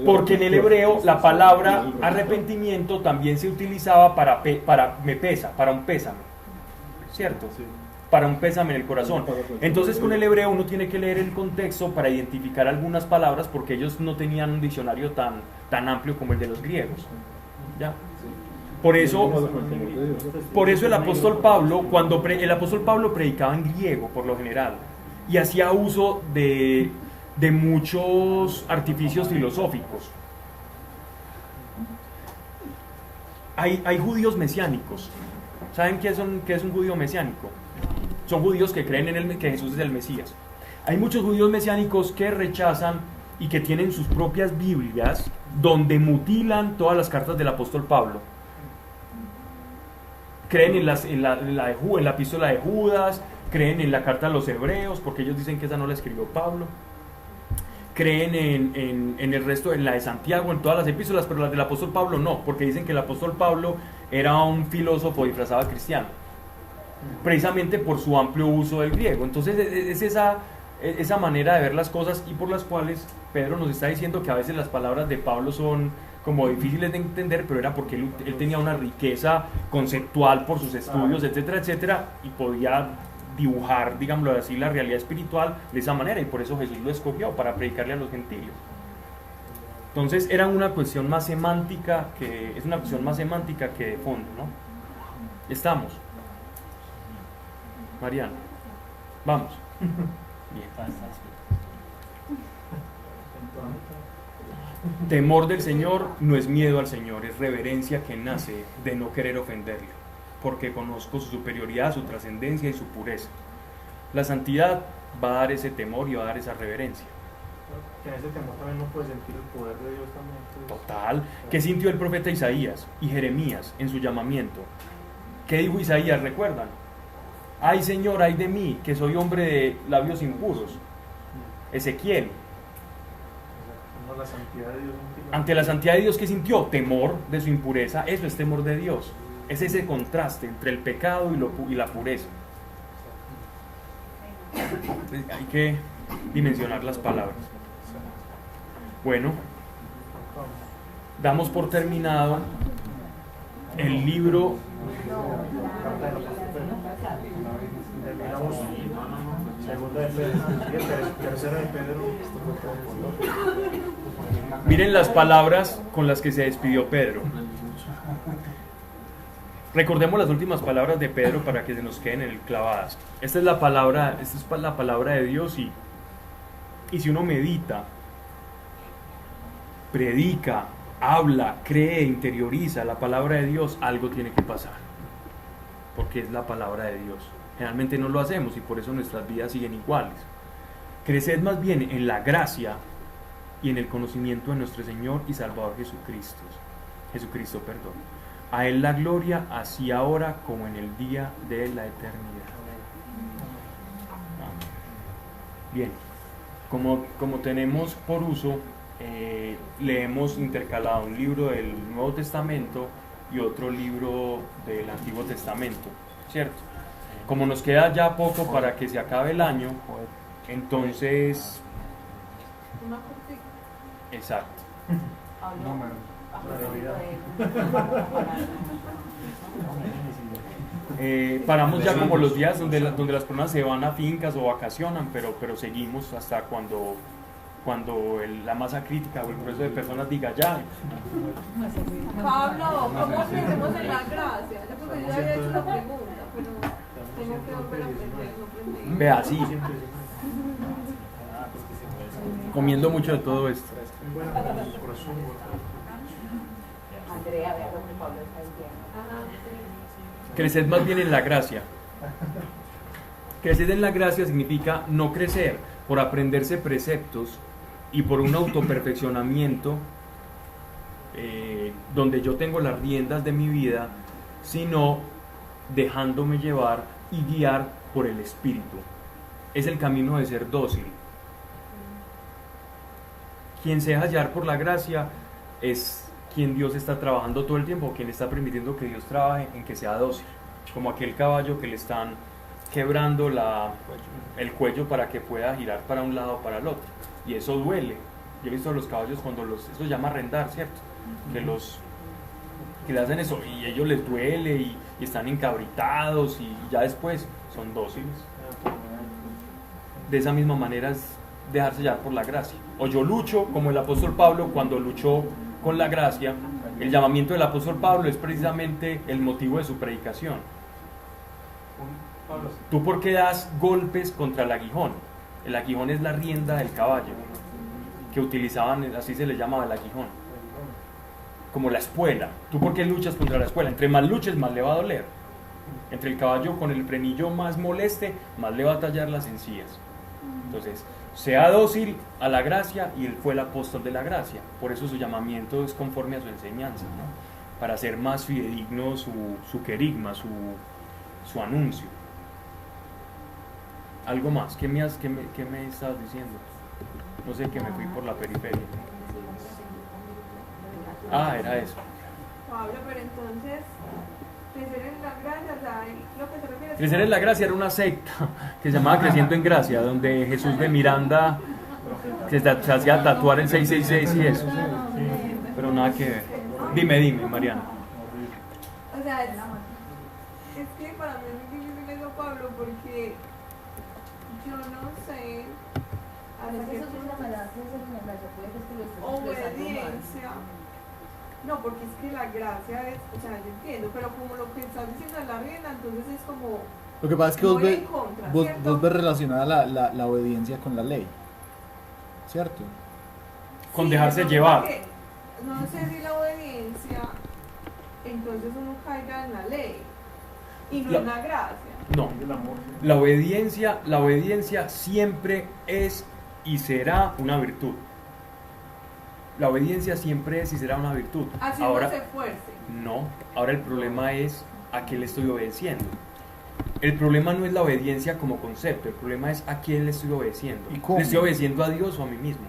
Porque en el hebreo la palabra arrepentimiento también se utilizaba para un pésame, ¿cierto? Para un pésame en el corazón. Entonces con el hebreo uno tiene que leer el contexto para identificar algunas palabras, porque ellos no tenían un diccionario tan amplio como el de los griegos. ¿Ya? Por eso el apóstol Pablo, el apóstol Pablo predicaba en griego por lo general y hacía uso de muchos artificios filosóficos. Hay judíos mesiánicos. ¿Saben qué es un judío mesiánico? Son judíos que creen que Jesús es el Mesías. Hay muchos judíos mesiánicos que rechazan y que tienen sus propias Biblias donde mutilan todas las cartas del apóstol Pablo. Creen en la epístola de Judas, creen en la carta a los hebreos, porque ellos dicen que esa no la escribió Pablo. Creen en el resto, en la de Santiago, en todas las epístolas, pero las del apóstol Pablo no, porque dicen que el apóstol Pablo era un filósofo disfrazado de cristiano, precisamente por su amplio uso del griego. Entonces es esa manera de ver las cosas, y por las cuales Pedro nos está diciendo que a veces las palabras de Pablo son como difíciles de entender, pero era porque él tenía una riqueza conceptual por sus estudios, etcétera, etcétera, y podía dibujar, digámoslo así, la realidad espiritual de esa manera, y por eso Jesús lo escogió para predicarle a los gentiles. Entonces era una cuestión más semántica es una cuestión más semántica que de fondo, ¿no? ¿Estamos? Mariano, vamos. Bien. Temor del Señor no es miedo al Señor, es reverencia que nace de no querer ofenderle, porque conozco su superioridad, su trascendencia y su pureza. La santidad va a dar ese temor y va a dar esa reverencia. Que en ese temor también uno puede sentir el poder de Dios también. Pues. Total. ¿Qué sintió el profeta Isaías y Jeremías en su llamamiento? ¿Qué dijo Isaías? ¿Recuerdan? Ay Señor, ay de mí, que soy hombre de labios impuros. Ezequiel. La santidad de Dios, ante la santidad de Dios, ¿qué sintió? Temor de su impureza. Eso es temor de Dios. Es ese contraste entre el pecado y la pureza. Hay que dimensionar las palabras. Bueno, damos por terminado el libro. Terminamos segunda de Pedro, tercera de Pedro. Miren las palabras con las que se despidió Pedro. Recordemos las últimas palabras de Pedro para que se nos queden clavadas. Esta es la palabra de Dios, y si uno medita, predica, habla, cree, interioriza la palabra de Dios, algo tiene que pasar, porque es la palabra de Dios. Generalmente no lo hacemos y por eso nuestras vidas siguen iguales. Creced más bien en la gracia y en el conocimiento de nuestro Señor y Salvador Jesucristo. A Él la gloria, así ahora como en el día de la eternidad. Amén. Bien, como tenemos por uso, le hemos intercalado un libro del Nuevo Testamento y otro libro del Antiguo Testamento, ¿cierto? Como nos queda ya poco para que se acabe el año, entonces... Una cortica. Exacto. Paramos ya como los días donde las personas se van a fincas o vacacionan, pero seguimos hasta cuando la masa crítica o el grueso de personas diga ya. Pablo, ¿cómo crecemos en la gracia? Yo creo que ya había hecho la pregunta, pero tengo que volver a aprender, no aprendí. Vea, sí. Comiendo mucho de todo esto. Andrea, vea lo que Pablo está diciendo. Creced más bien en la gracia. Crecer en la gracia significa no crecer por aprenderse preceptos y por un autoperfeccionamiento donde yo tengo las riendas de mi vida, sino dejándome llevar y guiar por el Espíritu. Es el camino de ser dócil. Quien se deja hallar por la gracia es quién Dios está trabajando todo el tiempo, o quién está permitiendo que Dios trabaje en que sea dócil, como aquel caballo que le están quebrando el cuello para que pueda girar para un lado o para el otro, y eso duele. Yo he visto a los caballos cuando eso se llama arrendar, ¿cierto? Que le hacen eso y a ellos les duele y están encabritados y ya después son dóciles. De esa misma manera es dejarse llevar por la gracia. O yo lucho como el apóstol Pablo cuando luchó con la gracia. El llamamiento del apóstol Pablo es precisamente el motivo de su predicación. ¿Tú por qué das golpes contra el aguijón? El aguijón es la rienda del caballo que utilizaban, así se le llamaba el aguijón, como la espuela. ¿Tú por qué luchas contra la espuela? Entre más luches, más le va a doler. Entre el caballo con el frenillo más moleste, más le va a tallar las encías. Entonces, sea dócil a la gracia, y él fue el apóstol de la gracia. Por eso su llamamiento es conforme a su enseñanza, ¿no? Para hacer más fidedigno su querigma, su anuncio. ¿Algo más? ¿Qué me estabas diciendo? No sé, que me fui por la periferia. Era eso. Pablo, pero entonces, crecer en la gracia, o sea, lo que se refiere... Crecer en la gracia era una secta que se llamaba Creciendo en Gracia, donde Jesús de Miranda se hacía tatuar el 666 y eso. Pero nada que ver. Dime, Mariana. O sea, es que para mí es muy difícil eso, Pablo, porque yo no sé... Obediencia. No, porque es que la gracia es, o sea, yo entiendo, pero como lo que estás diciendo de la rienda, entonces es como... Lo que pasa es que vos ves relacionada la obediencia con la ley, ¿cierto? Con sí, dejarse llevar. No sé si la obediencia, entonces uno caiga en la ley y no en la gracia. No, la obediencia siempre es y será una virtud. La obediencia siempre es y será una virtud. Así ahora, no se esfuerce. No, ahora el problema es a qué le estoy obedeciendo. El problema no es la obediencia como concepto, el problema es a quién le estoy obedeciendo. ¿Y cómo? ¿Le estoy obedeciendo a Dios o a mí mismo?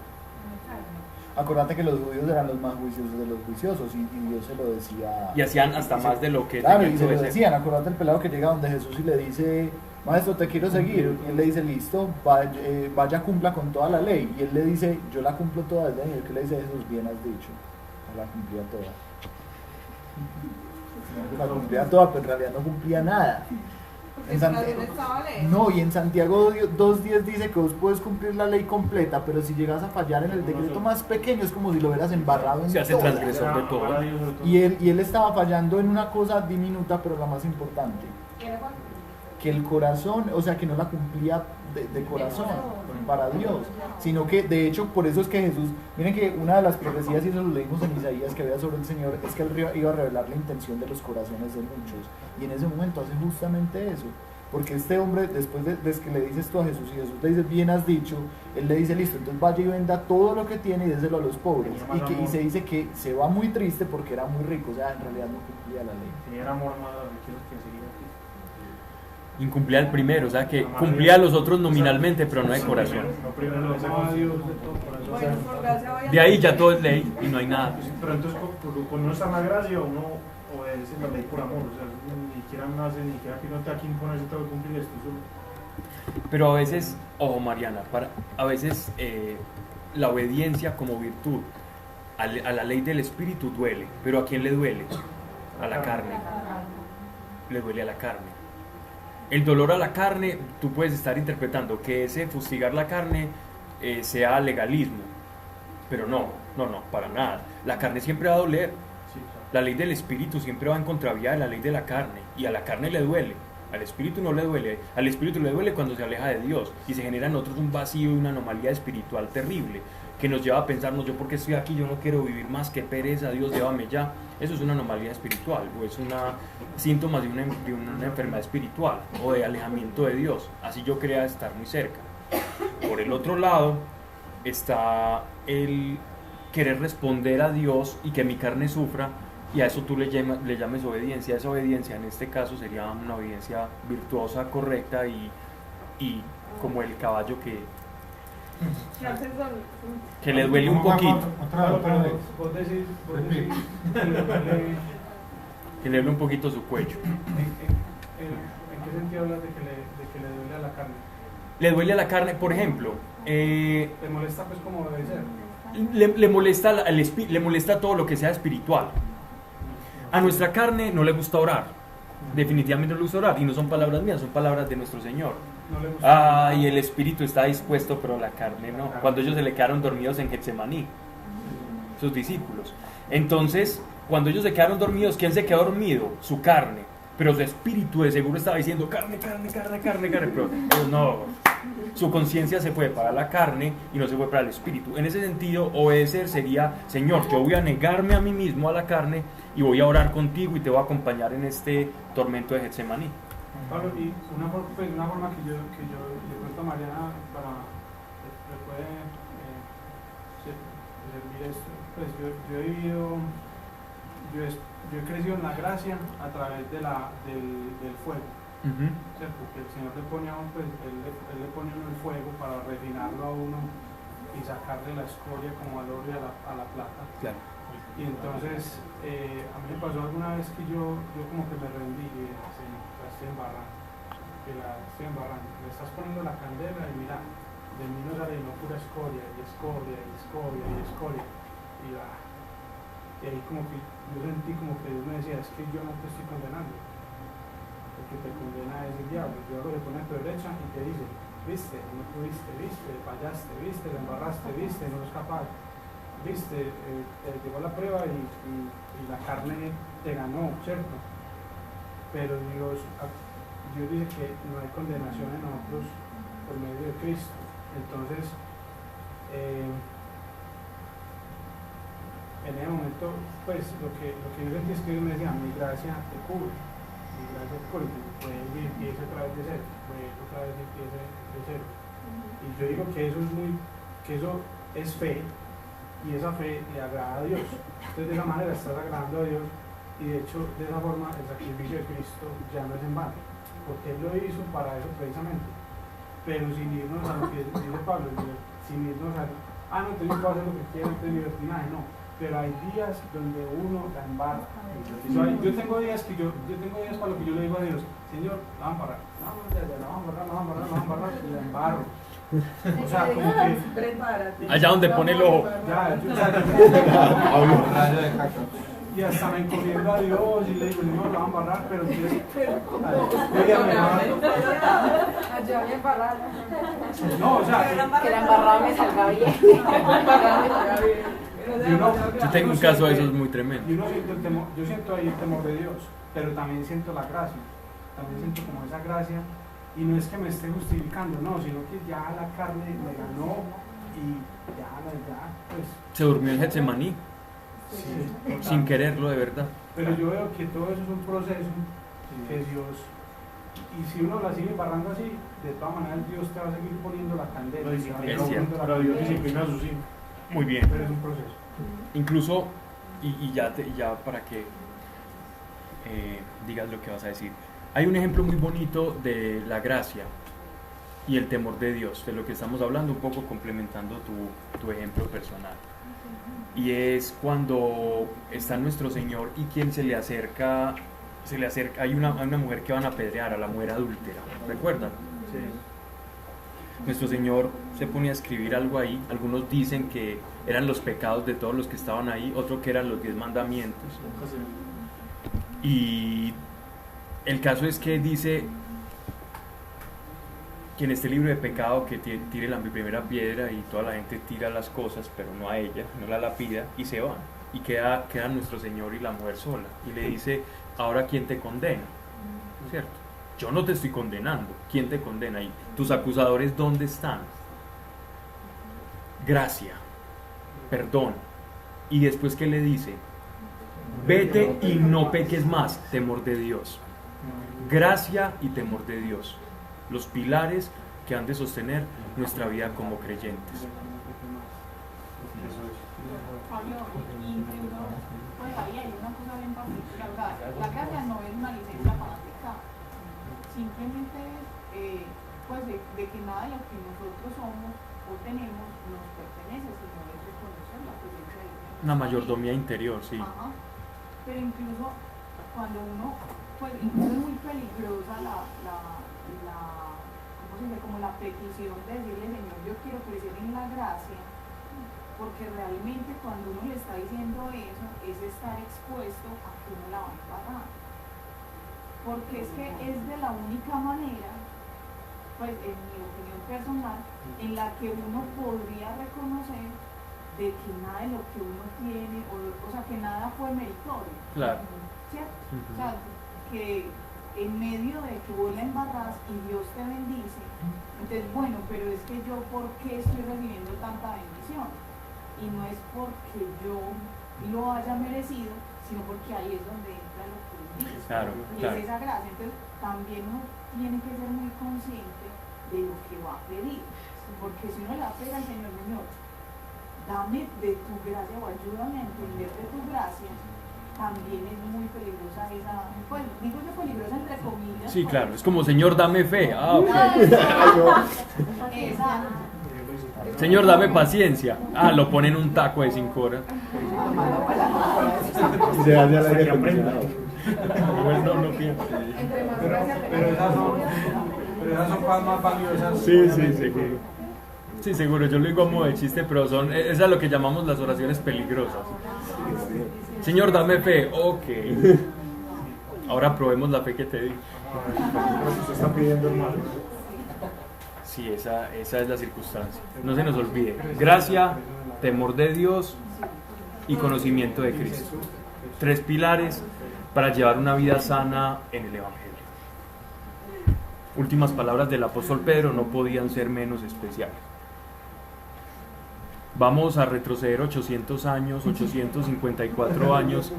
Acordate que los judíos eran los más juiciosos de los juiciosos y Dios se lo decía. Y hacían hasta más de lo que claro, tenían y que se lo obedecer. decían. Acordate el pelado que llega donde Jesús y le dice: maestro, te quiero seguir. Y él le dice: listo, vaya, cumpla con toda la ley. Y él le dice: yo la cumplo toda. Y él que le dice: Jesús, bien has dicho, no la cumplía toda. No, la cumplía toda, pero en realidad no cumplía nada. No, y en Santiago 2.10 dice que vos puedes cumplir la ley completa, pero si llegas a fallar en el decreto más pequeño es como si lo hubieras embarrado en Se hace todo. transgresor de todo. Y él estaba fallando en una cosa diminuta, pero la más importante, que el corazón, o sea, que no la cumplía de corazón para Dios, sino que de hecho por eso es que Jesús, miren que una de las profecías, y eso lo leímos en Isaías, que había sobre el Señor, es que él iba a revelar la intención de los corazones de muchos, y en ese momento hace justamente eso, porque este hombre, después de que le dice esto a Jesús, y Jesús le dice: bien has dicho, él le dice: listo, entonces vaya y venda todo lo que tiene y déselo a los pobres, y se dice que se va muy triste porque era muy rico, o sea, en realidad no cumplía la ley. Tenía amor más a los riquezos que seguir a Cristo. Incumplía el primero, o sea que cumplía a los otros nominalmente, pero no de corazón. No primero lo amaba a Dios de todo corazón. Bueno, por gracia vaya. De ahí ya todo es ley y no hay nada. Pero entonces cuando uno está en la gracia, uno obedece la ley por amor, o sea, ni siquiera nace, ni siquiera que no te aquí imponerse todo cumplir esto solo. Pero a veces, ojo Mariana, a veces la obediencia como virtud a la ley del espíritu duele, pero ¿a quién le duele? A la carne. Le duele a la carne. El dolor a la carne, tú puedes estar interpretando que ese fustigar la carne sea legalismo, pero no, para nada. La carne siempre va a doler. La ley del espíritu siempre va en contravía de la ley de la carne, y a la carne le duele. Al espíritu no le duele. Al espíritu le duele cuando se aleja de Dios y se genera en nosotros un vacío y una anomalía espiritual terrible que nos lleva a pensarnos: yo porque estoy aquí, yo no quiero vivir más, que pereza, Dios, llévame ya. Eso es una anomalía espiritual, o es una síntomas de una enfermedad espiritual o de alejamiento de Dios. Así yo crea estar muy cerca. Por el otro lado está el querer responder a Dios y que mi carne sufra, y a eso tú le llames obediencia. Esa obediencia en este caso sería una obediencia virtuosa, correcta y como el caballo Que le duele un poquito. Vos decís Que le duele un poquito su cuello. ¿En qué sentido hablas de que le duele a la carne? Le duele a la carne, por ejemplo. ¿Te molesta pues como debe ser? Le molesta todo lo que sea espiritual. A nuestra carne no le gusta orar. Definitivamente no le gusta orar. Y no son palabras mías, son palabras de nuestro Señor. No le gusta. Y el espíritu está dispuesto, pero la carne no. Cuando ellos se le quedaron dormidos en Getsemaní, sus discípulos. Entonces, cuando ellos se quedaron dormidos, ¿quién se quedó dormido? Su carne. Pero su espíritu de seguro estaba diciendo carne, pero ellos no. Su conciencia se fue para la carne y no se fue para el espíritu. En ese sentido, obedecer sería: Señor, yo voy a negarme a mí mismo, a la carne, y voy a orar contigo y te voy a acompañar en este tormento de Getsemaní. Pablo, y una forma que yo le cuento a Mariana para que puede servir esto, pues yo he vivido, yo he crecido en la gracia a través del fuego. ¿Cierto? Porque el Señor le pone a uno, pues, él le pone a uno el fuego para refinarlo a uno y sacarle la escoria como al oro y a la plata. Claro. Y entonces a mí me pasó alguna vez que yo como que me rendí y dije: Señor, la estoy embarrando, me estás poniendo la candela y mira, de mí no sale no pura escoria y escoria y escoria y escoria. Y ahí como que yo sentí como que Dios me decía: es que yo no te estoy condenando, el que te condena es el diablo. El diablo se pone a tu derecha y te dice: viste, no pudiste, viste, fallaste, viste, la embarraste, viste, no eres capaz, viste, llegó la prueba y la carne te ganó, ¿cierto? Pero Dios dice que no hay condenación en nosotros por medio de Cristo. Entonces en ese momento, pues lo que yo sentí es que Dios me decía: mi gracia te cubre, mi gracia te cubre, puede ir y empiece otra vez de cero, puede ir otra vez y empiece de cero. Y yo digo que eso es fe, y esa fe le agrada a Dios. Entonces de esa manera estás agradando a Dios, y de hecho de esa forma el sacrificio de Cristo ya no es en vano, porque Él lo hizo para eso precisamente. Pero sin irnos a lo que dice Pablo, sin irnos a no te puedo hacer lo que quiero, no te libertinaje, no. Pero hay días donde uno la embarra. Yo tengo días para lo que yo le digo a Dios: Señor, la van a embarrar, la embarrar, y la embarro. O sea, como que prepárate. Allá donde pone el ojo. Y hasta me encomiendo a Dios y le digo: Señor, la van a embarrar, pero entonces Allá me embarraba. no, o sea, Que la embarrada me salga bien. Yo tengo un caso de esos muy tremendo. yo siento ahí el temor de Dios, pero también siento la gracia, también siento como esa gracia, y no es que me esté justificando, no, sino que ya la carne me ganó y ya pues Se durmió en Getsemaní, sí, sin quererlo de verdad. pero yo veo que todo eso es un proceso que Dios, y si uno la sigue embarrando así, de todas maneras Dios te va a seguir poniendo la candela, Es cierto. pero Dios disciplina a sus hijos, Muy bien. pero es un proceso. Incluso, y ya para que digas lo que vas a decir, hay un ejemplo muy bonito de la gracia y el temor de Dios, de lo que estamos hablando, un poco complementando tu ejemplo personal. Y es cuando está nuestro Señor y quien se le acerca, hay una mujer que van a apedrear, a la mujer adúltera, ¿recuerdan? Sí. Nuestro Señor se pone a escribir algo ahí. Algunos dicen que eran los pecados de todos los que estaban ahí, otros que eran los 10 mandamientos. Y el caso es que dice que en este libro de pecado que tire la primera piedra, y toda la gente tira las cosas, pero no a ella, no la lapida, y se van. Y queda nuestro Señor y la mujer sola. Y le dice: ahora ¿quién te condena? ¿Cierto? Yo no te estoy condenando. ¿Quién te condena? ¿Y tus acusadores dónde están? Gracia, perdón. Y después, ¿qué le dice? Vete y no peques más. Temor de Dios. Gracia y temor de Dios. Los pilares que han de sostener nuestra vida como creyentes. Pablo, incluso, pues ahí hay una cosa bien particular. O sea, la gracia no es una licencia para pecar. Simplemente es, pues, de que nada de lo que nosotros somos o o tenemos nos pertenece, sino es reconocer la presencia de Dios. Una mayordomía interior, sí. Ajá. Pero incluso cuando uno, pues incluso es muy peligrosa ¿cómo se dice? Como la petición de decirle, Señor, yo quiero crecer en la gracia, porque realmente cuando uno le está diciendo eso, es estar expuesto a que uno la va a embarrar. Porque es que es de la única manera, pues en mi opinión personal, en la que uno podría reconocer de que nada de lo que uno tiene, o sea, que nada fue meritorio. Claro. ¿Cierto? O sea, que en medio de que vos la embarras y Dios te bendice, entonces, bueno, pero es que yo, ¿por qué estoy recibiendo tanta bendición? Y no es porque yo lo haya merecido, sino porque ahí es donde entra lo que dices. Claro, Y claro. es esa gracia. Entonces, también uno tiene que ser muy consciente de lo que va a pedir. Porque si uno le va a pedir al Señor, Señor, dame de tu gracia o ayúdame a entender de tu gracia, también es muy peligrosa esa, pues digo yo peligrosa entre comillas. Sí, claro, es como, Señor, dame fe. Ah, ok. Esa, Señor, dame paciencia. Ah, lo pone en un taco de 5 horas. Se hace al aire acondicionado. Igual no pienso. Entre más Pero gracia esas son cosas más valiosas. Sí, seguro. Sí, seguro, yo lo digo a modo de chiste, pero esa es lo que llamamos las oraciones peligrosas. Señor, dame fe. Ok. Ahora probemos la fe que te di. Se está pidiendo, hermano. Sí, esa es la circunstancia. No se nos olvide. Gracia, temor de Dios y conocimiento de Cristo. 3 pilares para llevar una vida sana en el Evangelio. Últimas palabras del apóstol Pedro no podían ser menos especiales. Vamos a retroceder 800 años, 854 años,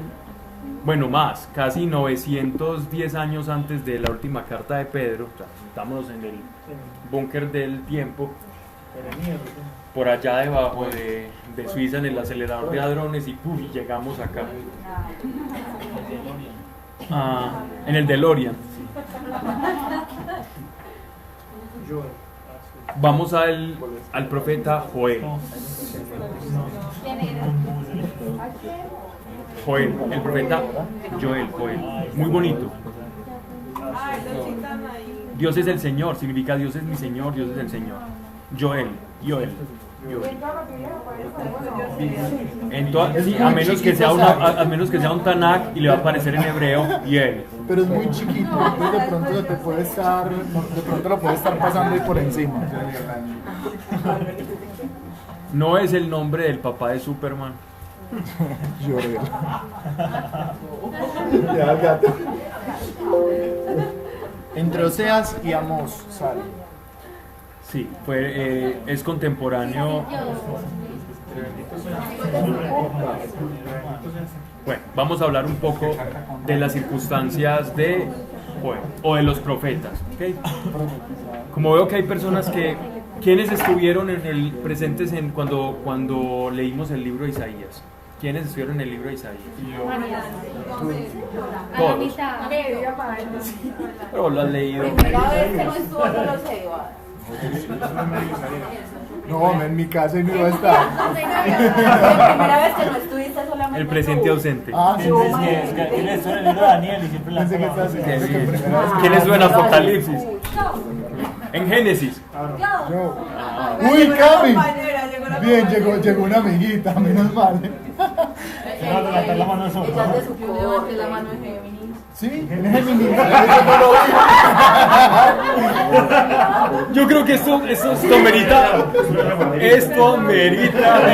bueno, más, casi 910 años antes de la última carta de Pedro. O sea, estamos en el búnker del tiempo, por allá debajo de Suiza, en el acelerador de hadrones, y ¡puf! Llegamos acá. En el DeLorean. Vamos al profeta Joel. Joel, el profeta Joel. Muy bonito. Ay, lo citan ahí. Dios es el Señor, significa Dios es mi Señor, Dios es el Señor. Joel. Sí, a menos que sea un Tanakh y le va a aparecer en hebreo y él. Pero es muy chiquito, entonces de pronto lo puede estar pasando ahí por encima. No es el nombre del papá de Superman. Joel. Ya, el gato. Entre Oseas y Amós sale. Sí, es contemporáneo. Bueno, vamos a hablar un poco de las circunstancias de Joel o de los profetas. ¿Okay? Como veo que hay personas ¿quiénes estuvieron presentes cuando leímos el libro de Isaías? ¿Quiénes estuvieron en el libro de Isaías? Todos. Pero lo has leído. Primera vez que no estuvo, no lo sé, Iván. No, en mi casa y no iba a estar. La primera vez que no estuviste solamente El presente tú. ausente. Ah, sí, ¿Quién estuvo en el libro de Daniel y siempre la pensé que estás Qué bien. ¿Quién estuvo en Apocalipsis? En Génesis. Yo. Uy, Cami. Compañera, llegó la Bien, compañera. llegó una amiguita, menos mal. Ella es de su Yo levanté la mano en Géminis. Sí, en Géminis. Eso no lo vi. Yo creo que esto merita. Esto merita.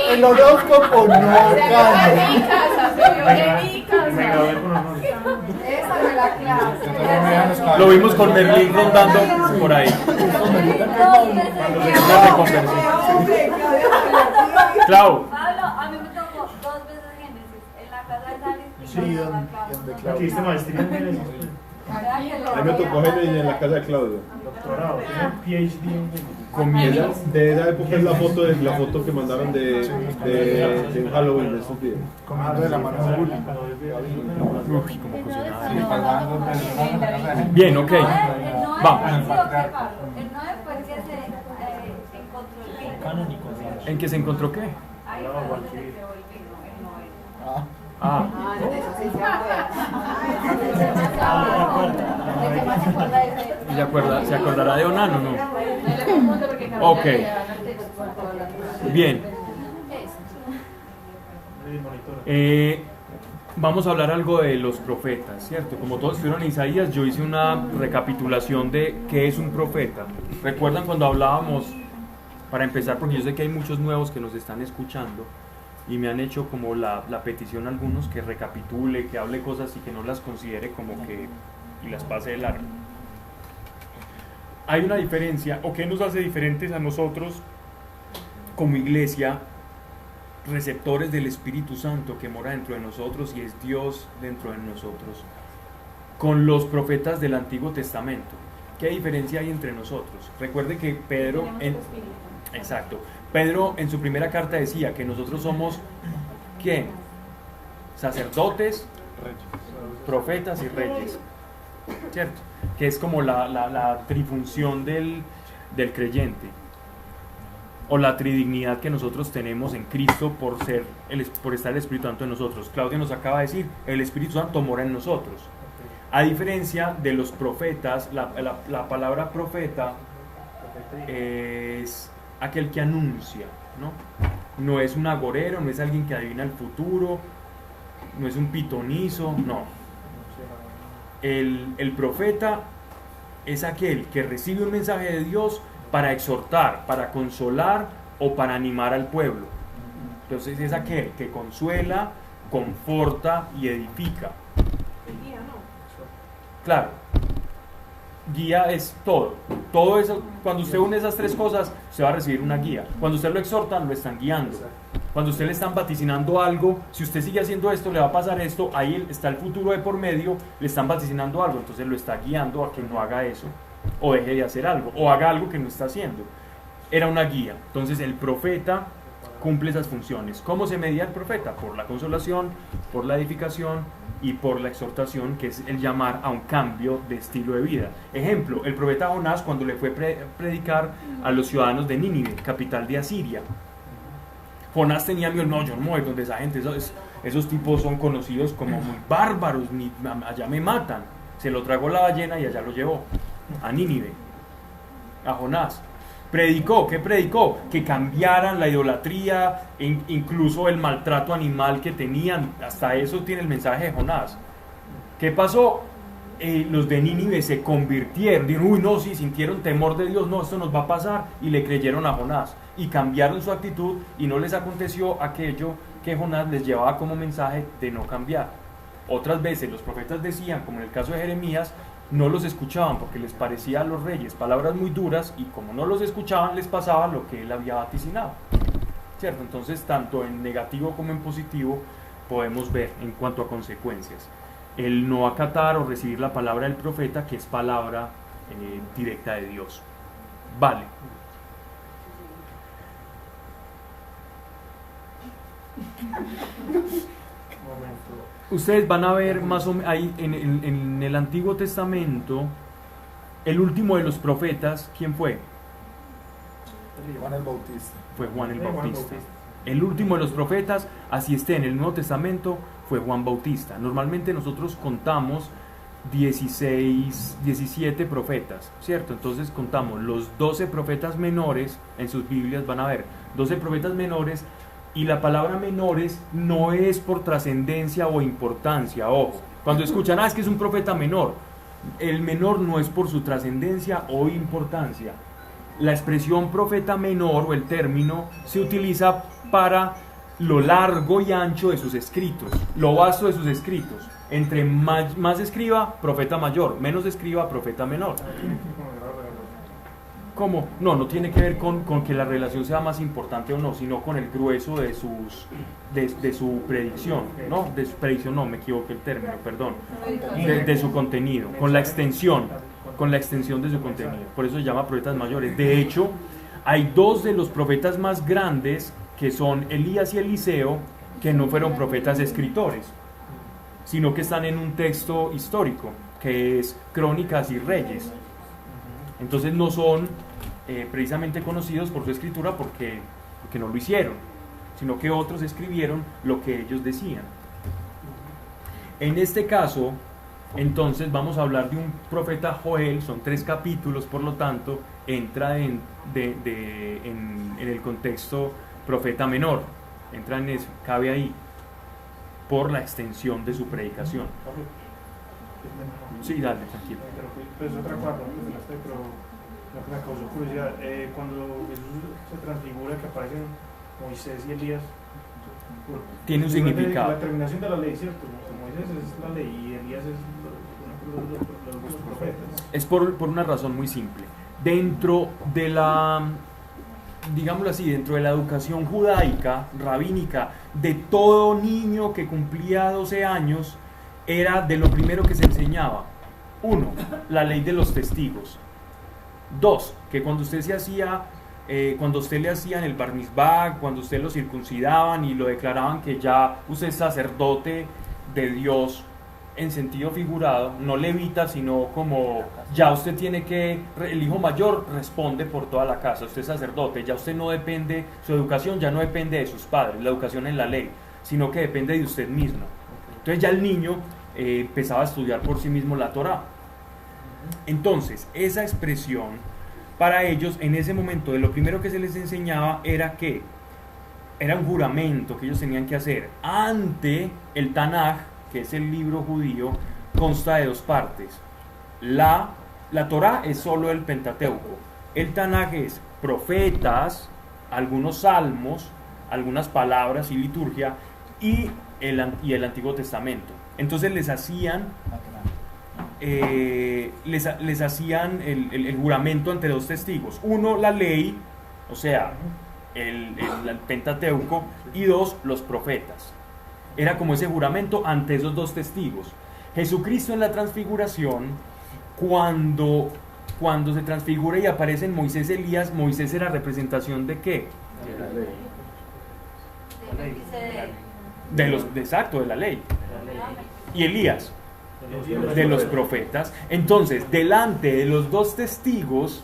El horóscopo no Se vio en cambia. mi casa, se vio en mi casa. Esa es la clase. Lo vimos con Merlín rondando por ahí. Una reconversión. Clau, Pablo, a mí me tocó 2 veces Génesis, en la casa de Salis y Sí, en la donde casa. Aquí Claudia. maestría en Génesis. A mí me tocó Génesis en la casa de Claudio. doctorado, tiene PhD en Génesis. comienza. De esa época es la foto que mandaron de Halloween de esos días. Comiendo de la mano de Julio. Uy, como cocinada. Bien, ok. Vamos. El 9 fue que se encontró el vino. ¿En qué se encontró qué? Ahí fue donde se creó el vino, el 9. Ah, ¿se acordará de Onán o no? Ok. Bien. Vamos a hablar algo de los profetas, ¿cierto? Como todos estuvieron en Isaías, yo hice una recapitulación de qué es un profeta. ¿Recuerdan cuando hablábamos, para empezar, porque yo sé que hay muchos nuevos que nos están escuchando y me han hecho como la petición algunos que recapitule, que hable cosas y que no las considere como que y las pase de largo? Hay una diferencia, o qué nos hace diferentes a nosotros como iglesia, receptores del Espíritu Santo que mora dentro de nosotros y es Dios dentro de nosotros, con los profetas del Antiguo Testamento. ¿Qué diferencia hay entre nosotros? Recuerde que Pedro Pedro en su primera carta decía que nosotros somos ¿quién? Sacerdotes, profetas y reyes, ¿cierto? Que es como la trifunción del creyente, o la tridignidad que nosotros tenemos en Cristo por estar el Espíritu Santo en nosotros. Claudia nos acaba de decir, el Espíritu Santo mora en nosotros. A diferencia de los profetas, la palabra profeta es aquel que anuncia, ¿no? No es un agorero, no es alguien que adivina el futuro, no es un pitonizo, no. El profeta es aquel que recibe un mensaje de Dios para exhortar, para consolar o para animar al pueblo. Entonces es aquel que consuela, conforta y edifica. Claro, guía es todo eso. Cuando usted une esas tres cosas, usted va a recibir una guía. Cuando usted lo exhorta, lo están guiando. Cuando usted le están vaticinando algo, si usted sigue haciendo esto, le va a pasar esto, ahí está el futuro de por medio, le están vaticinando algo, entonces lo está guiando a que no haga eso, o deje de hacer algo, o haga algo que no está haciendo. Era una guía. Entonces el profeta cumple esas funciones. ¿Cómo se medía el profeta? Por la consolación, por la edificación y por la exhortación, que es el llamar a un cambio de estilo de vida. Ejemplo, el profeta Jonás, cuando le fue a predicar a los ciudadanos de Nínive, capital de Asiria. Jonás tenía miedo, no, yo no me voy donde esa gente, esos tipos son conocidos como muy bárbaros, allá me matan. Se lo tragó la ballena y allá lo llevó a Nínive, a Jonás. Predicó, ¿qué predicó? Que cambiaran la idolatría, incluso el maltrato animal que tenían. Hasta eso tiene el mensaje de Jonás. ¿Qué pasó? Los de Nínive se convirtieron, dijeron, uy, no, sí, sintieron temor de Dios, no, esto nos va a pasar, y le creyeron a Jonás, y cambiaron su actitud, y no les aconteció aquello que Jonás les llevaba como mensaje de no cambiar. Otras veces los profetas decían, como en el caso de Jeremías, no los escuchaban porque les parecía a los reyes palabras muy duras, y como no los escuchaban les pasaba lo que él había vaticinado, ¿cierto? Entonces tanto en negativo como en positivo podemos ver en cuanto a consecuencias el no acatar o recibir la palabra del profeta, que es palabra directa de Dios. Vale. Ustedes van a ver más o menos ahí en el Antiguo Testamento, el último de los profetas, ¿quién fue? Juan el Bautista. Fue Juan el Bautista. El último de los profetas, así esté en el Nuevo Testamento, fue Juan Bautista. Normalmente nosotros contamos 17 profetas, ¿cierto? Entonces contamos los 12 profetas menores, en sus Biblias van a ver 12 profetas menores, y la palabra menores no es por trascendencia o importancia, ojo. Cuando escuchan, es que es un profeta menor, el menor no es por su trascendencia o importancia. La expresión profeta menor o el término se utiliza para lo largo y ancho de sus escritos, lo vasto de sus escritos. Entre más escriba, profeta mayor, menos escriba, profeta menor. ¿Cómo? No tiene que ver con que la relación sea más importante o no, sino con el grueso de su predicción, ¿no? De su predicción, no, me equivoqué el término, perdón. De su contenido, con la extensión de su contenido. Por eso se llama profetas mayores. De hecho, Hay dos de los profetas más grandes, que son Elías y Eliseo, que no fueron profetas escritores, sino que están en un texto histórico, que es Crónicas y Reyes. Entonces no son precisamente conocidos por su escritura porque no lo hicieron, sino que otros escribieron lo que ellos decían. En este caso, entonces vamos a hablar de un profeta Joel, son 3 capítulos, por lo tanto, entra en el contexto profeta menor, entra en eso, cabe ahí, por la extensión de su predicación. Sí, dale, tranquilo. Pues otra cosa, pero lo que me causó curiosidad, cuando Jesús se transfigura, que aparecen Moisés y Elías, tiene un significado. La terminación de la ley, ¿cierto? Moisés es la ley y Elías es los profetas. Es por una razón muy simple. Dentro de la, digámoslo así, dentro de la educación judaica, rabínica, de todo niño que cumplía 12 años, era de lo primero que se enseñaba. 1, la ley de los testigos. 2, que cuando usted se hacía, cuando usted le hacían el bar mitzvah, cuando usted lo circuncidaban y lo declaraban que ya usted es sacerdote de Dios en sentido figurado, no levita, sino como ya usted tiene que, el hijo mayor responde por toda la casa, usted es sacerdote, ya usted no depende, su educación ya no depende de sus padres, la educación en la ley, sino que depende de usted mismo. Entonces ya el niño empezaba a estudiar por sí mismo la Torá. Entonces, esa expresión para ellos en ese momento, de lo primero que se les enseñaba era que era un juramento que ellos tenían que hacer ante el Tanaj, que es el libro judío, consta de 2 partes. La Torá es solo el Pentateuco, el Tanaj es profetas, algunos salmos, algunas palabras y liturgia, y el Antiguo Testamento. Entonces les hacían el juramento ante 2 testigos. 1, la ley, o sea, el Pentateuco, y 2, los profetas. Era como ese juramento ante esos 2 testigos. Jesucristo en la transfiguración, cuando se transfigura y aparecen Moisés y Elías, Moisés era representación ¿de qué? Exacto, de la ley. Y Elías de los profetas. Entonces, delante de los 2 testigos,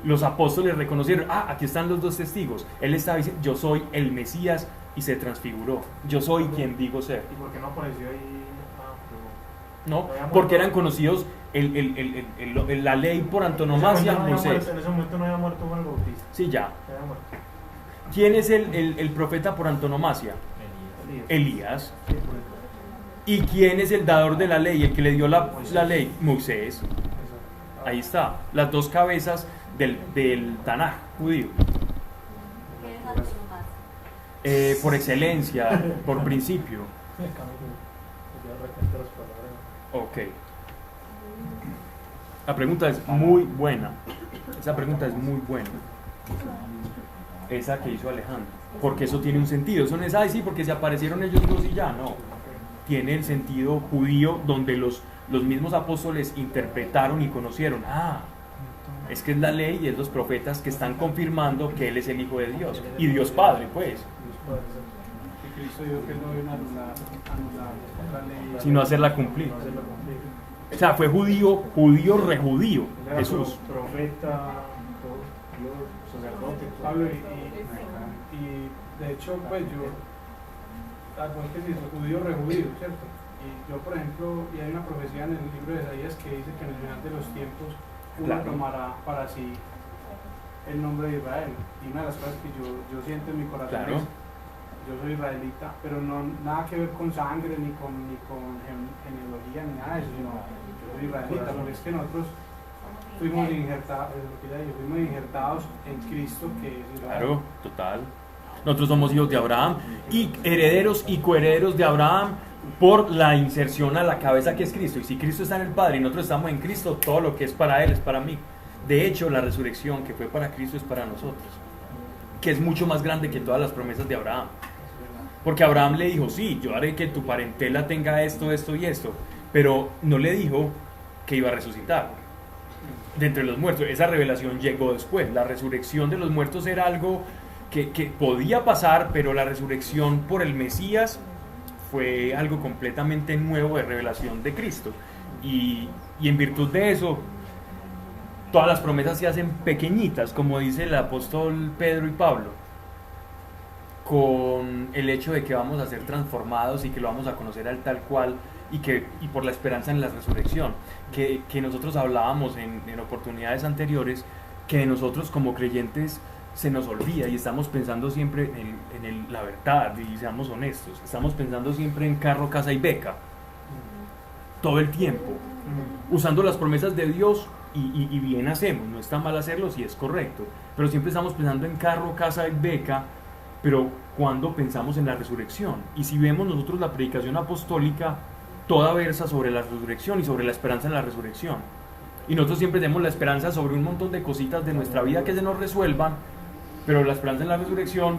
los apóstoles reconocieron, aquí están los 2 testigos. Él estaba diciendo, yo soy el Mesías, y se transfiguró. Yo soy quien digo ser. ¿Y por qué no apareció ahí? No, porque eran conocidos la ley por antonomasia, Moisés. En ese momento no había muerto Juan el Bautista. Sí, ya. ¿Quién es el profeta por antonomasia? Elías. ¿Y quién es el dador de la ley? El que le dio la ley, Moisés. Ahí está, las 2 cabezas del Tanaj judío. Por excelencia, por principio. Ok. La pregunta es muy buena. Esa pregunta es muy buena. Esa que hizo Alejandro. Porque eso tiene un sentido. Eso no es, sí, porque se aparecieron ellos 2 y ya, no. Tiene el sentido judío donde los mismos apóstoles interpretaron y conocieron. Es que es la ley y es los profetas que están confirmando que Él es el Hijo de Dios. Y Dios Padre, pues. Y Cristo dijo que no vino a anular otra ley, sino hacerla cumplir. O sea, fue judío rejudío, Jesús. Profeta, sacerdote, Pablo, y de hecho, pues yo, que si es judío rejudío, ¿cierto? Y yo, por ejemplo, y hay una profecía en el libro de Isaías que dice que en el final de los tiempos uno tomará para sí el nombre de Israel. Y una de las cosas que yo siento en mi corazón es, yo soy israelita, pero no nada que ver con sangre, ni con genealogía, ni nada de eso, sino yo soy israelita, porque es que nosotros fuimos injertados en Cristo, que es Israel. Claro, total. Nosotros somos hijos de Abraham y herederos y coherederos de Abraham por la inserción a la cabeza que es Cristo. Y si Cristo está en el Padre y nosotros estamos en Cristo, todo lo que es para Él es para mí. De hecho, la resurrección que fue para Cristo es para nosotros, que es mucho más grande que todas las promesas de Abraham. Porque Abraham le dijo, sí, yo haré que tu parentela tenga esto, esto y esto, pero no le dijo que iba a resucitar. de entre los muertos. Esa revelación llegó después. La resurrección de los muertos era algo que podía pasar, pero la resurrección por el Mesías fue algo completamente nuevo de revelación de Cristo. Y en virtud de eso, todas las promesas se hacen pequeñitas, como dice el apóstol Pedro y Pablo, con el hecho de que vamos a ser transformados y que lo vamos a conocer al tal cual, y por la esperanza en la resurrección, que nosotros hablábamos en oportunidades anteriores, que nosotros como creyentes se nos olvida y estamos pensando siempre en la verdad, y seamos honestos, estamos pensando siempre en carro, casa y beca, todo el tiempo, usando las promesas de Dios, y bien hacemos, no está mal hacerlo si es correcto, pero siempre estamos pensando en carro, casa y beca, pero cuando pensamos en la resurrección. Y si vemos nosotros la predicación apostólica, toda versa sobre la resurrección y sobre la esperanza en la resurrección, y nosotros siempre tenemos la esperanza sobre un montón de cositas de nuestra vida que se nos resuelvan, pero la esperanza en la resurrección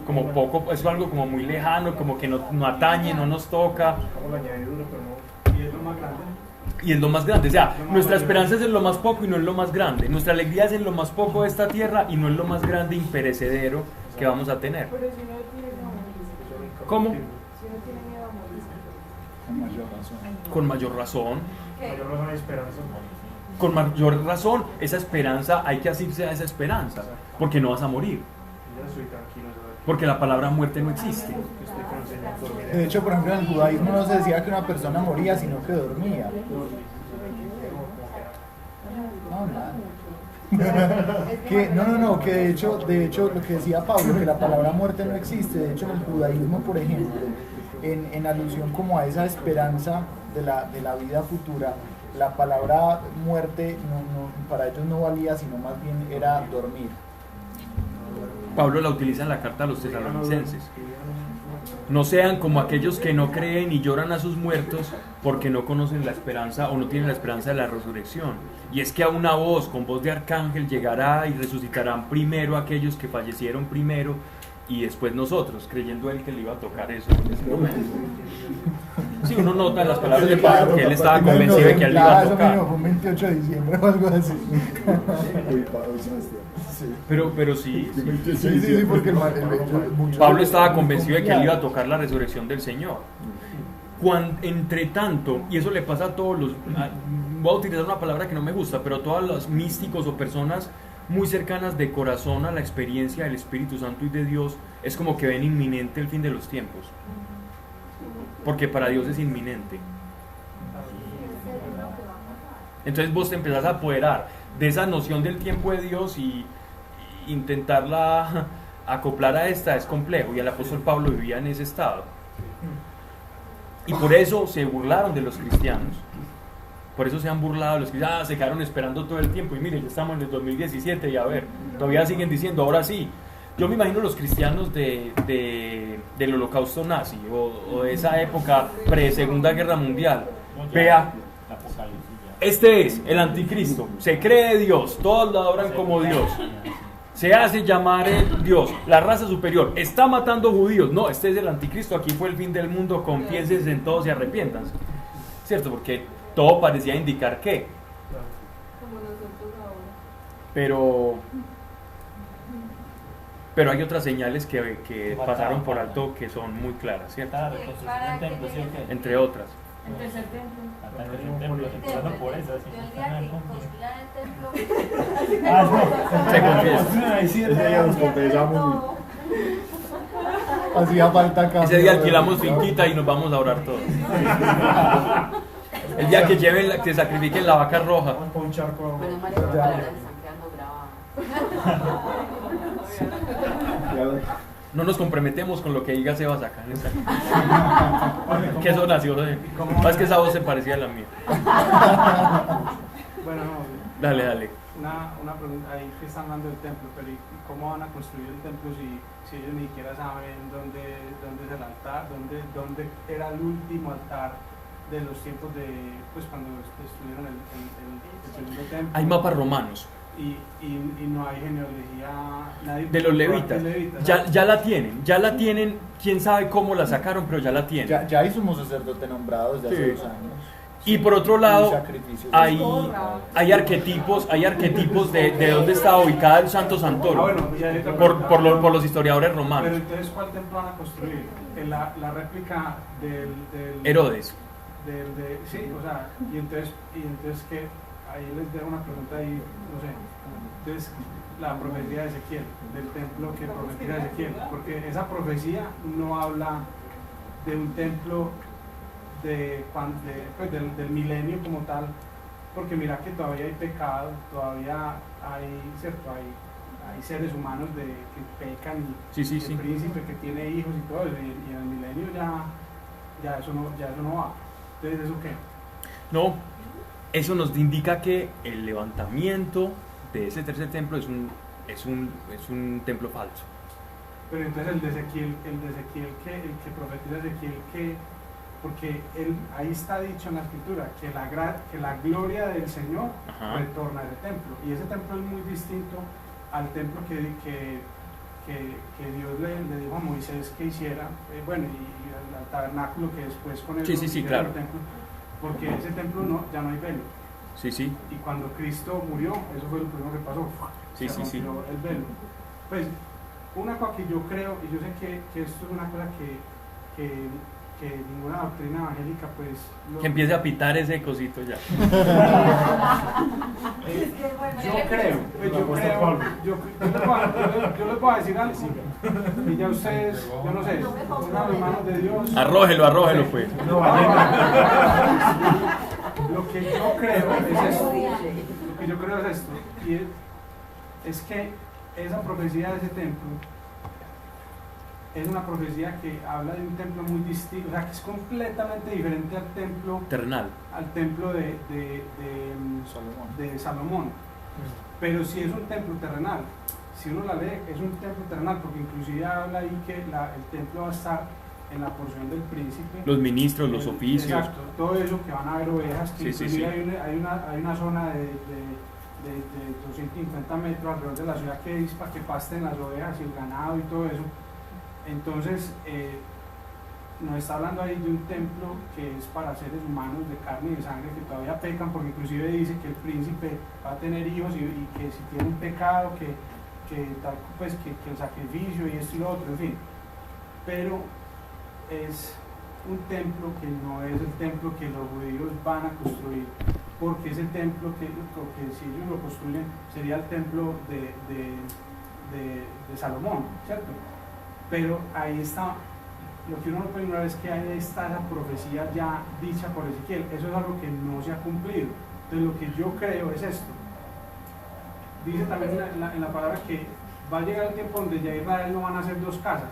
como poco, es algo como muy lejano, como que no atañe, no nos toca, y es lo más grande. y es lo más grande. O sea, nuestra esperanza es en lo más poco y no en lo más grande. Nuestra alegría es en lo más poco de esta tierra y no en lo más grande imperecedero que vamos a tener. Pero si no tiene miedo a morir. ¿Cómo? Si no tiene miedo a morir. Con mayor razón. Con mayor razón. Mayor razón hay esperanza. Con mayor razón, esa esperanza, hay que asirse a esa esperanza, porque no vas a morir. Ya estoy tranquilo, ¿sabes? Porque la palabra muerte no existe. Estoy con el Señor, dormiré. De hecho, por ejemplo, en el judaísmo no se decía que una persona moría, sino que dormía. No, que de hecho lo que decía Pablo, que la palabra muerte no existe. De hecho, en el judaísmo, por ejemplo, en alusión como a esa esperanza de la vida futura, la palabra muerte para ellos no valía, sino más bien era dormir. Pablo la utiliza en la carta a los tesalonicenses. No sean como aquellos que no creen y lloran a sus muertos, porque no conocen la esperanza o no tienen la esperanza de la resurrección. Y es que a una voz, con voz de arcángel, llegará y resucitarán primero aquellos que fallecieron primero, y después nosotros, creyendo él que le iba a tocar eso. Sí, uno nota en las palabras de Pablo que él estaba convencido de que él le iba a tocar. Fue un 28 de diciembre o algo así. Pero sí, Sí, porque Pablo estaba convencido de que él iba a tocar la resurrección del Señor. Entre tanto, y eso le pasa a todos los, voy a utilizar una palabra que no me gusta, pero todos los místicos o personas muy cercanas de corazón a la experiencia del Espíritu Santo y de Dios, es como que ven inminente el fin de los tiempos, porque para Dios es inminente. Entonces vos te empezás a apoderar de esa noción del tiempo de Dios y intentarla acoplar a esta es complejo, y el apóstol Pablo vivía en ese estado, y por eso se burlaron de los cristianos. Por eso se han burlado los cristianos, se quedaron esperando todo el tiempo, y mire, ya estamos en el 2017 y a ver, todavía siguen diciendo, ahora sí. Yo me imagino los cristianos del holocausto nazi o de esa época pre-segunda guerra mundial. Vea, este es el anticristo, se cree Dios, todos lo adoran como Dios, se hace llamar el Dios, la raza superior, está matando judíos. No, este es el anticristo, aquí fue el fin del mundo, confiénsense en todos y arrepiéntanse. ¿Cierto? Porque todo parecía indicar que. Como nosotros ahora. Pero hay otras señales que pasaron por alto que son muy claras, ¿cierto? Entre otras. El tercer templo. El templo, empezando por eso. Yo el día que construyan el templo. Se confiesa. Ese día nos confesamos. Hacía falta cambio. Ese día alquilamos finquita y nos vamos a orar todos. El día que que sacrifiquen la vaca roja. Un charco. Bueno, María, las palabras están quedando grabadas. No nos comprometemos con lo que diga Sebas acá en esta. Que eso nació de. Más que esa voz se parecía a la mía. Bueno, no. Dale. Una pregunta, ahí que están hablando del templo, pero ¿y cómo van a construir el templo si ellos ni siquiera saben dónde es el altar, dónde era el último altar de los tiempos de, pues cuando estuvieron el segundo templo? Hay mapas romanos. Y no hay genealogía nadie de los levitas. Ya la tienen, quién sabe cómo la sacaron, pero ya la tienen. Ya hay sumo sacerdote nombrado desde hace 2 años. Y por otro lado, hay arquetipos de dónde estaba ubicada el Santo Santorum, por los historiadores romanos. Pero entonces, ¿cuál templo van a construir? La réplica del Herodes. Sí, o sea, y entonces que ahí les dejo una pregunta ahí, no sé. Entonces, la profecía de Ezequiel, del templo que profetiza Ezequiel, porque esa profecía no habla de un templo del milenio como tal, porque mira que todavía hay pecado, todavía hay seres humanos que pecan y el príncipe que tiene hijos y todo eso, y en el milenio ya eso no va. Entonces, ¿eso qué? No, eso nos indica que el levantamiento de ese tercer templo es un templo falso. Pero entonces el de Ezequiel, el que profetiza Ezequiel, porque ahí está dicho en la escritura que la gloria del Señor retorna a ese templo, y ese templo es muy distinto al templo que Dios le dijo a Moisés que hiciera, y al tabernáculo que después con el claro. templo, porque ese templo ya no hay velo. Y cuando Cristo murió, eso fue lo primero que pasó, se rompió el velo. Pues una cosa que yo creo, y yo sé que esto es una cosa que ninguna doctrina evangélica pues que empiece a pitar ese cosito ya. Yo les voy a decir algo y ya ustedes, yo no sé, pongan las manos de Dios, arrójelo pues. Lo que yo creo es esto, y es que esa profecía de ese templo es una profecía que habla de un templo muy distinto, o sea, que es completamente diferente al templo terrenal, al templo de Salomón. Pero si es un templo terrenal, si uno la lee, es un templo terrenal, porque inclusive habla ahí que el templo va a estar en la porción del príncipe, los ministros, los oficios, exacto, todo eso, que van a haber ovejas, que hay una zona de 250 metros alrededor de la ciudad que es para que pasten las ovejas y el ganado y todo eso. Entonces, nos está hablando ahí de un templo que es para seres humanos de carne y de sangre que todavía pecan, porque inclusive dice que el príncipe va a tener hijos y que si tiene un pecado, que el sacrificio y esto y lo otro, en fin. Pero es un templo que no es el templo que los judíos van a construir, porque ese templo que si ellos lo construyen sería el templo de Salomón, ¿cierto? Pero ahí está, lo que uno no puede ignorar es que ahí está la profecía ya dicha por Ezequiel. Eso es algo que no se ha cumplido. Entonces lo que yo creo es esto. Dice también en la palabra que va a llegar el tiempo donde ya Israel no van a ser dos casas.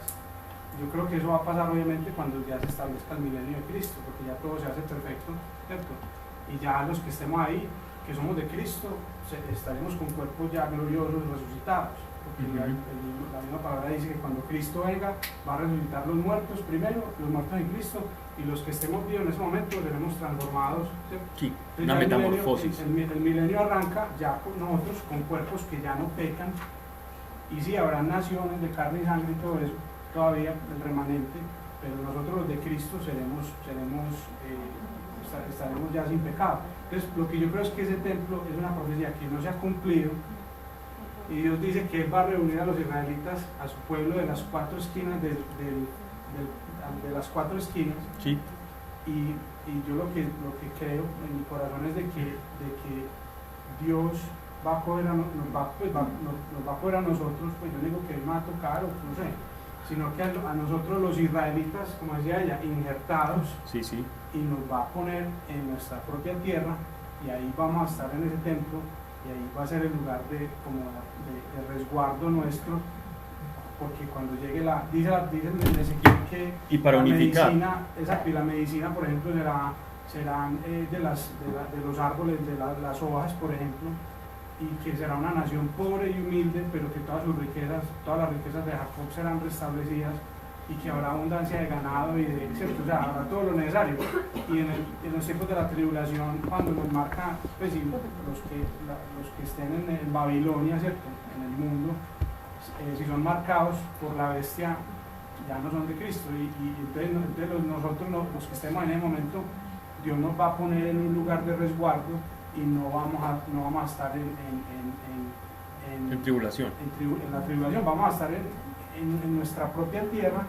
Yo creo que eso va a pasar obviamente cuando ya se establezca el milenio de Cristo, porque ya todo se hace perfecto, ¿cierto? Y ya los que estemos ahí, que somos de Cristo, estaremos con cuerpos ya gloriosos, resucitados. Porque la misma palabra dice que cuando Cristo venga, va a resucitar los muertos primero, los muertos en Cristo, y los que estemos vivos en ese momento seremos transformados. Sí, una metamorfosis. El milenio arranca ya con nosotros, con cuerpos que ya no pecan, y sí, habrán naciones de carne y sangre y todo eso, todavía el remanente, pero nosotros los de Cristo estaremos ya sin pecado. Entonces, lo que yo creo es que ese templo es una profecía que no se ha cumplido, y Dios dice que Él va a reunir a los israelitas, a su pueblo de las cuatro esquinas de las cuatro esquinas. Sí. Y yo lo que creo en mi corazón es de que Dios va a coger nos va a coger a nosotros, pues yo digo que Él me va a tocar, o no sé, sino que a nosotros los israelitas, como decía ella, injertados, y nos va a poner en nuestra propia tierra, y ahí vamos a estar en ese templo, y ahí va a ser el lugar de resguardo nuestro, porque cuando llegue dice en Ezequiel que y para unificar la medicina, por ejemplo, serán de los árboles, de las hojas, por ejemplo, y que será una nación pobre y humilde, pero que todas las riquezas de Jacob serán restablecidas, y que habrá abundancia de ganado y ¿cierto? O sea, habrá todo lo necesario. Y en los tiempos de la tribulación, cuando nos marca, pues si los que estén en Babilonia, ¿cierto? En el mundo, si son marcados por la bestia, ya no son de Cristo, y entonces nosotros los que estemos en ese momento Dios nos va a poner en un lugar de resguardo y no vamos a estar en tribulación. En la tribulación, vamos a estar en nuestra propia tierra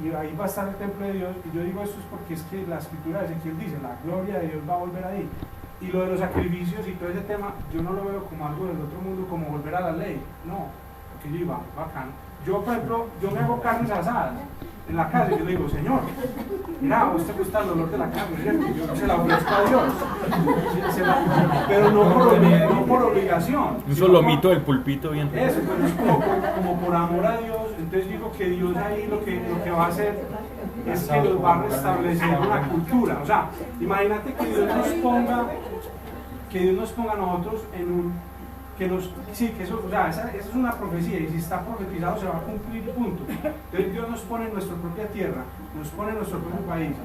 y ahí va a estar el templo de Dios. Y yo digo esto es porque es que la escritura de Ezequiel dice, la gloria de Dios va a volver ahí. Y lo de los sacrificios y todo ese tema, yo no lo veo como algo del otro mundo, como volver a la ley, no, porque yo iba, bacán. Yo, por ejemplo, yo me hago carnes asadas en la casa y yo le digo, Señor, mira, a usted gusta el olor de la carne, ¿cierto? Yo se la ofrezco a Dios, pero no por obligación. Un solomito del pulpito bien. Eso, pero es como por amor a Dios. Entonces digo que Dios ahí lo que va a hacer es que nos va a restablecer una cultura. O sea, imagínate que Dios nos ponga a nosotros en un... esa es una profecía y si está profetizado se va a cumplir, punto. Entonces Dios nos pone en nuestra propia tierra, nos pone en nuestro propio país,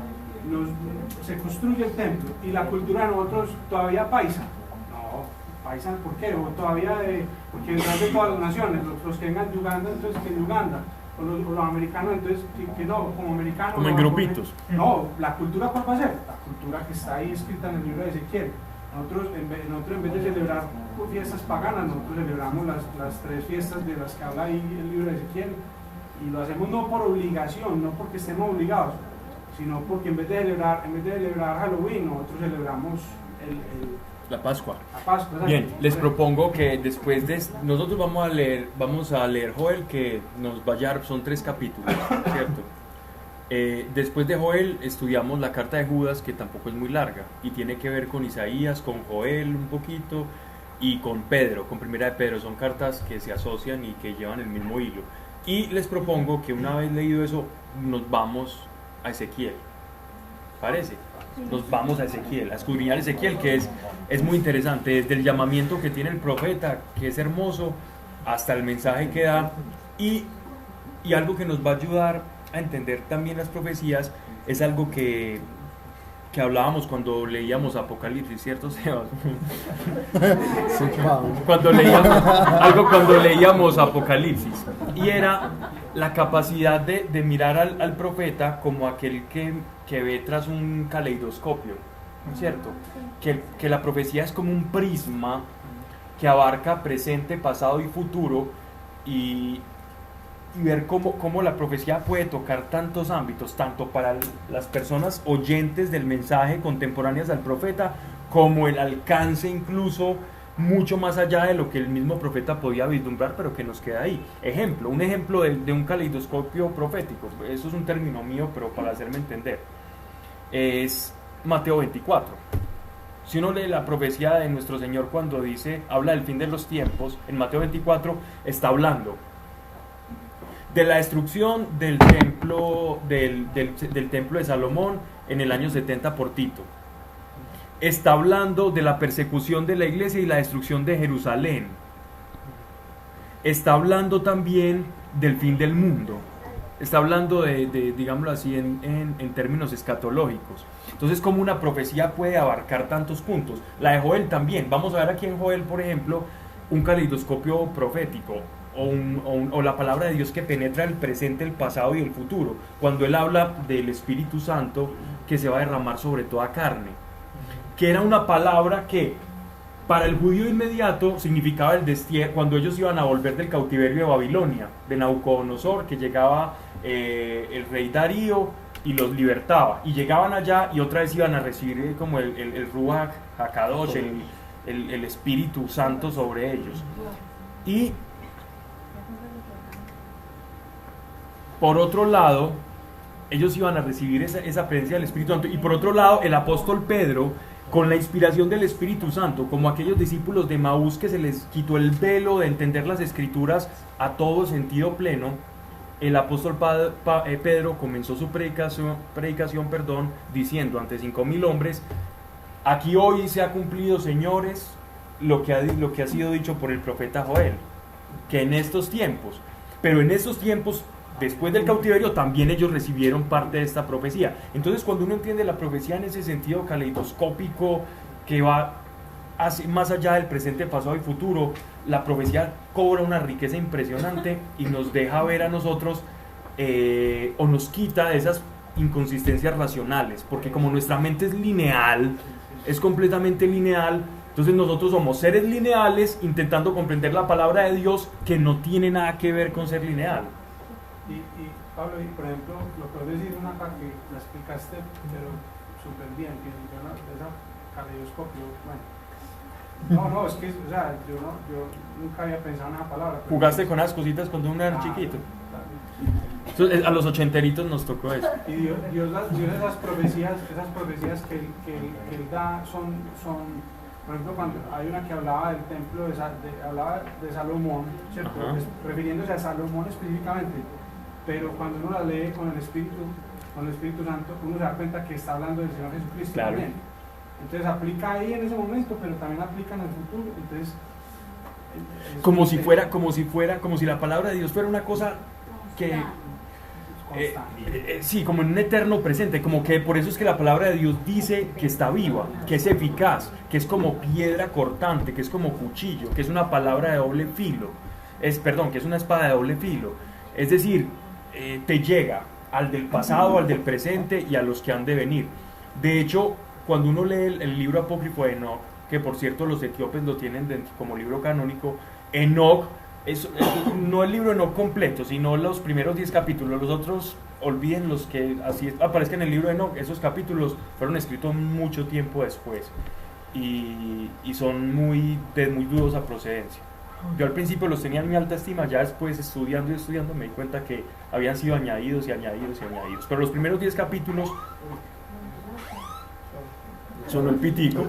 se construye el templo y la cultura de nosotros todavía paisa. No, paisa, ¿por qué? O todavía porque detrás de todas las naciones, los que vengan de Uganda, entonces que de Uganda, o los americanos, entonces que no, como americanos. Como en grupitos. No, la cultura, ¿cuál va a ser? La cultura que está ahí escrita en el libro de Ezequiel. Nosotros en vez de celebrar fiestas paganas, nosotros celebramos las 3 fiestas de las que habla ahí el libro de Ezequiel y lo hacemos no por obligación, no porque estemos obligados, sino porque en vez de celebrar Halloween, nosotros celebramos la Pascua. Bien, les propongo que después de nosotros vamos a leer Joel, que nos va a llevar, son 3 capítulos, ¿cierto? Después de Joel estudiamos la carta de Judas, que tampoco es muy larga y tiene que ver con Isaías, con Joel un poquito y con Pedro, con Primera de Pedro. Son cartas que se asocian y que llevan el mismo hilo. Y les propongo que una vez leído eso nos vamos a Ezequiel. ¿Parece? Nos vamos a Ezequiel, a escudriñar Ezequiel, que es muy interesante, desde el llamamiento que tiene el profeta, que es hermoso, hasta el mensaje que da y algo que nos va a ayudar a entender también las profecías. Es algo que hablábamos cuando leíamos Apocalipsis, ¿cierto, Sebas? cuando leíamos Apocalipsis, y era la capacidad de mirar al profeta como aquel que ve tras un caleidoscopio, ¿cierto? Que la profecía es como un prisma que abarca presente, pasado y futuro, y ver cómo la profecía puede tocar tantos ámbitos, tanto para las personas oyentes del mensaje contemporáneas al profeta, como el alcance incluso mucho más allá de lo que el mismo profeta podía vislumbrar, pero que nos queda ahí. Un ejemplo de un caleidoscopio profético, eso es un término mío, pero para hacerme entender, es Mateo 24. Si uno lee la profecía de nuestro Señor cuando habla del fin de los tiempos, en Mateo 24 está hablando de la destrucción del templo del templo de Salomón en el año 70 por Tito. Está hablando de la persecución de la iglesia y la destrucción de Jerusalén. Está hablando también del fin del mundo. Está hablando digámoslo así, en términos escatológicos. Entonces, ¿cómo una profecía puede abarcar tantos puntos? La de Joel también. Vamos a ver aquí en Joel, por ejemplo, un caleidoscopio profético. O la palabra de Dios que penetra el presente, el pasado y el futuro, cuando él habla del Espíritu Santo que se va a derramar sobre toda carne, que era una palabra que para el judío inmediato significaba el destierro, cuando ellos iban a volver del cautiverio de Babilonia, de Nabucodonosor, que llegaba el rey Darío y los libertaba, y llegaban allá y otra vez iban a recibir como el Ruach HaKadosh, el Espíritu Santo sobre ellos. Y por otro lado, ellos iban a recibir esa presencia del Espíritu Santo. Y por otro lado, el apóstol Pedro, con la inspiración del Espíritu Santo, como aquellos discípulos de Maús que se les quitó el velo de entender las Escrituras a todo sentido pleno, el apóstol Pedro comenzó su predicación, diciendo ante 5,000 hombres: aquí hoy se ha cumplido, señores, lo que ha sido dicho por el profeta Joel, que en estos tiempos, pero en estos tiempos después del cautiverio también ellos recibieron parte de esta profecía. Entonces, cuando uno entiende la profecía en ese sentido caleidoscópico que va más allá del presente, pasado y futuro, la profecía cobra una riqueza impresionante y nos deja ver a nosotros o nos quita de esas inconsistencias racionales, porque como nuestra mente es lineal, es completamente lineal, entonces nosotros somos seres lineales intentando comprender la palabra de Dios que no tiene nada que ver con ser lineal. Y Pablo, y por ejemplo, lo que vos decís una acá que la explicaste, pero súper bien, que yo no, esa caleidoscopio, bueno. No, es que, o sea, yo nunca había pensado en esa palabra. ¿Jugaste con esas cositas cuando uno era chiquito? Entonces, a los ochenteritos nos tocó eso. Y Dios esas profecías que él da son, por ejemplo, cuando hay una que hablaba del templo, hablaba de Salomón, ¿cierto? Refiriéndose a Salomón específicamente, pero cuando uno la lee con el Espíritu Santo, uno se da cuenta que está hablando del Señor Jesucristo claro. También. Entonces aplica ahí en ese momento, pero también aplica en el futuro. Entonces, como si la palabra de Dios fuera una cosa que sí, como en un eterno presente, como que por eso es que la palabra de Dios dice que está viva, que es eficaz, que es como piedra cortante, que es como cuchillo, que es una palabra de doble filo, que es una espada de doble filo, es decir, te llega al del pasado, al del presente y a los que han de venir. De hecho, cuando uno lee el libro apócrifo de Enoch, que por cierto los etíopes lo tienen como libro canónico, Enoch no el libro Enoch completo, sino los primeros 10 capítulos. Los otros, olviden los que así aparezcan en el libro de Enoch. Esos capítulos fueron escritos mucho tiempo después y son de muy dudosa procedencia. Yo al principio los tenía en mi alta estima, ya después estudiando me di cuenta que habían sido añadidos. Pero los primeros 10 capítulos sonó el pitico.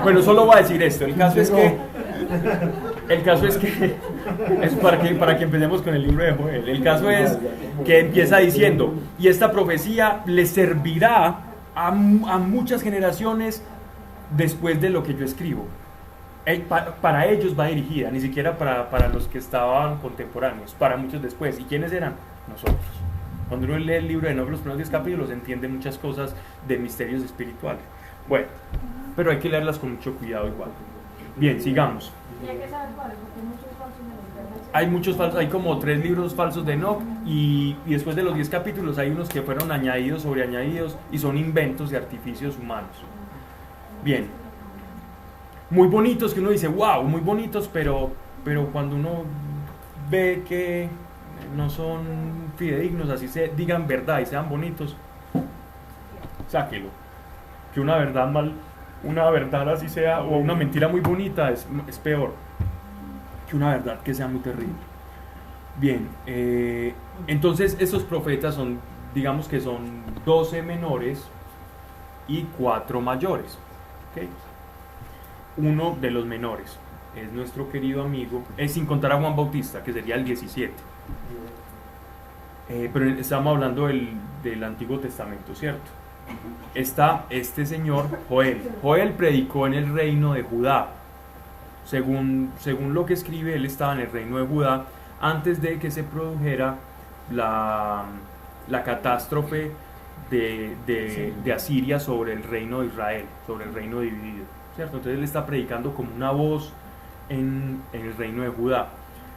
Bueno, solo voy a decir esto. El caso es que es para que empecemos con el libro de Joel. El caso es que empieza diciendo: y esta profecía le servirá a muchas generaciones después de lo que yo escribo. Para ellos va dirigida, ni siquiera para los que estaban contemporáneos, para muchos después. ¿Y quiénes eran? Nosotros. Cuando uno lee el libro de Enoch, los primeros 10 capítulos, entiende muchas cosas de misterios espirituales. Bueno, pero hay que leerlas con mucho cuidado igual. Bien, sigamos. Hay muchos falsos, hay como 3 libros falsos de Enoch y después de los 10 capítulos hay unos que fueron añadidos sobre añadidos y son inventos y artificios humanos. Bien, muy bonitos, que uno dice wow, muy bonitos, pero cuando uno ve que no son fidedignos, así se digan verdad y sean bonitos, sáquelo. Que una verdad así sea, o una mentira muy bonita es peor que una verdad que sea muy terrible. Bien, entonces estos profetas son, digamos que son 12 menores y 4 mayores. ¿Okay? Uno de los menores es nuestro querido amigo, sin contar a Juan Bautista, que sería el 17. Pero estamos hablando del Antiguo Testamento, ¿cierto? Está este señor Joel. Joel predicó en el reino de Judá. Según lo que escribe, él estaba en el reino de Judá antes de que se produjera la catástrofe de Asiria sobre el reino de Israel, sobre el reino dividido, ¿cierto? Entonces él está predicando como una voz en el reino de Judá.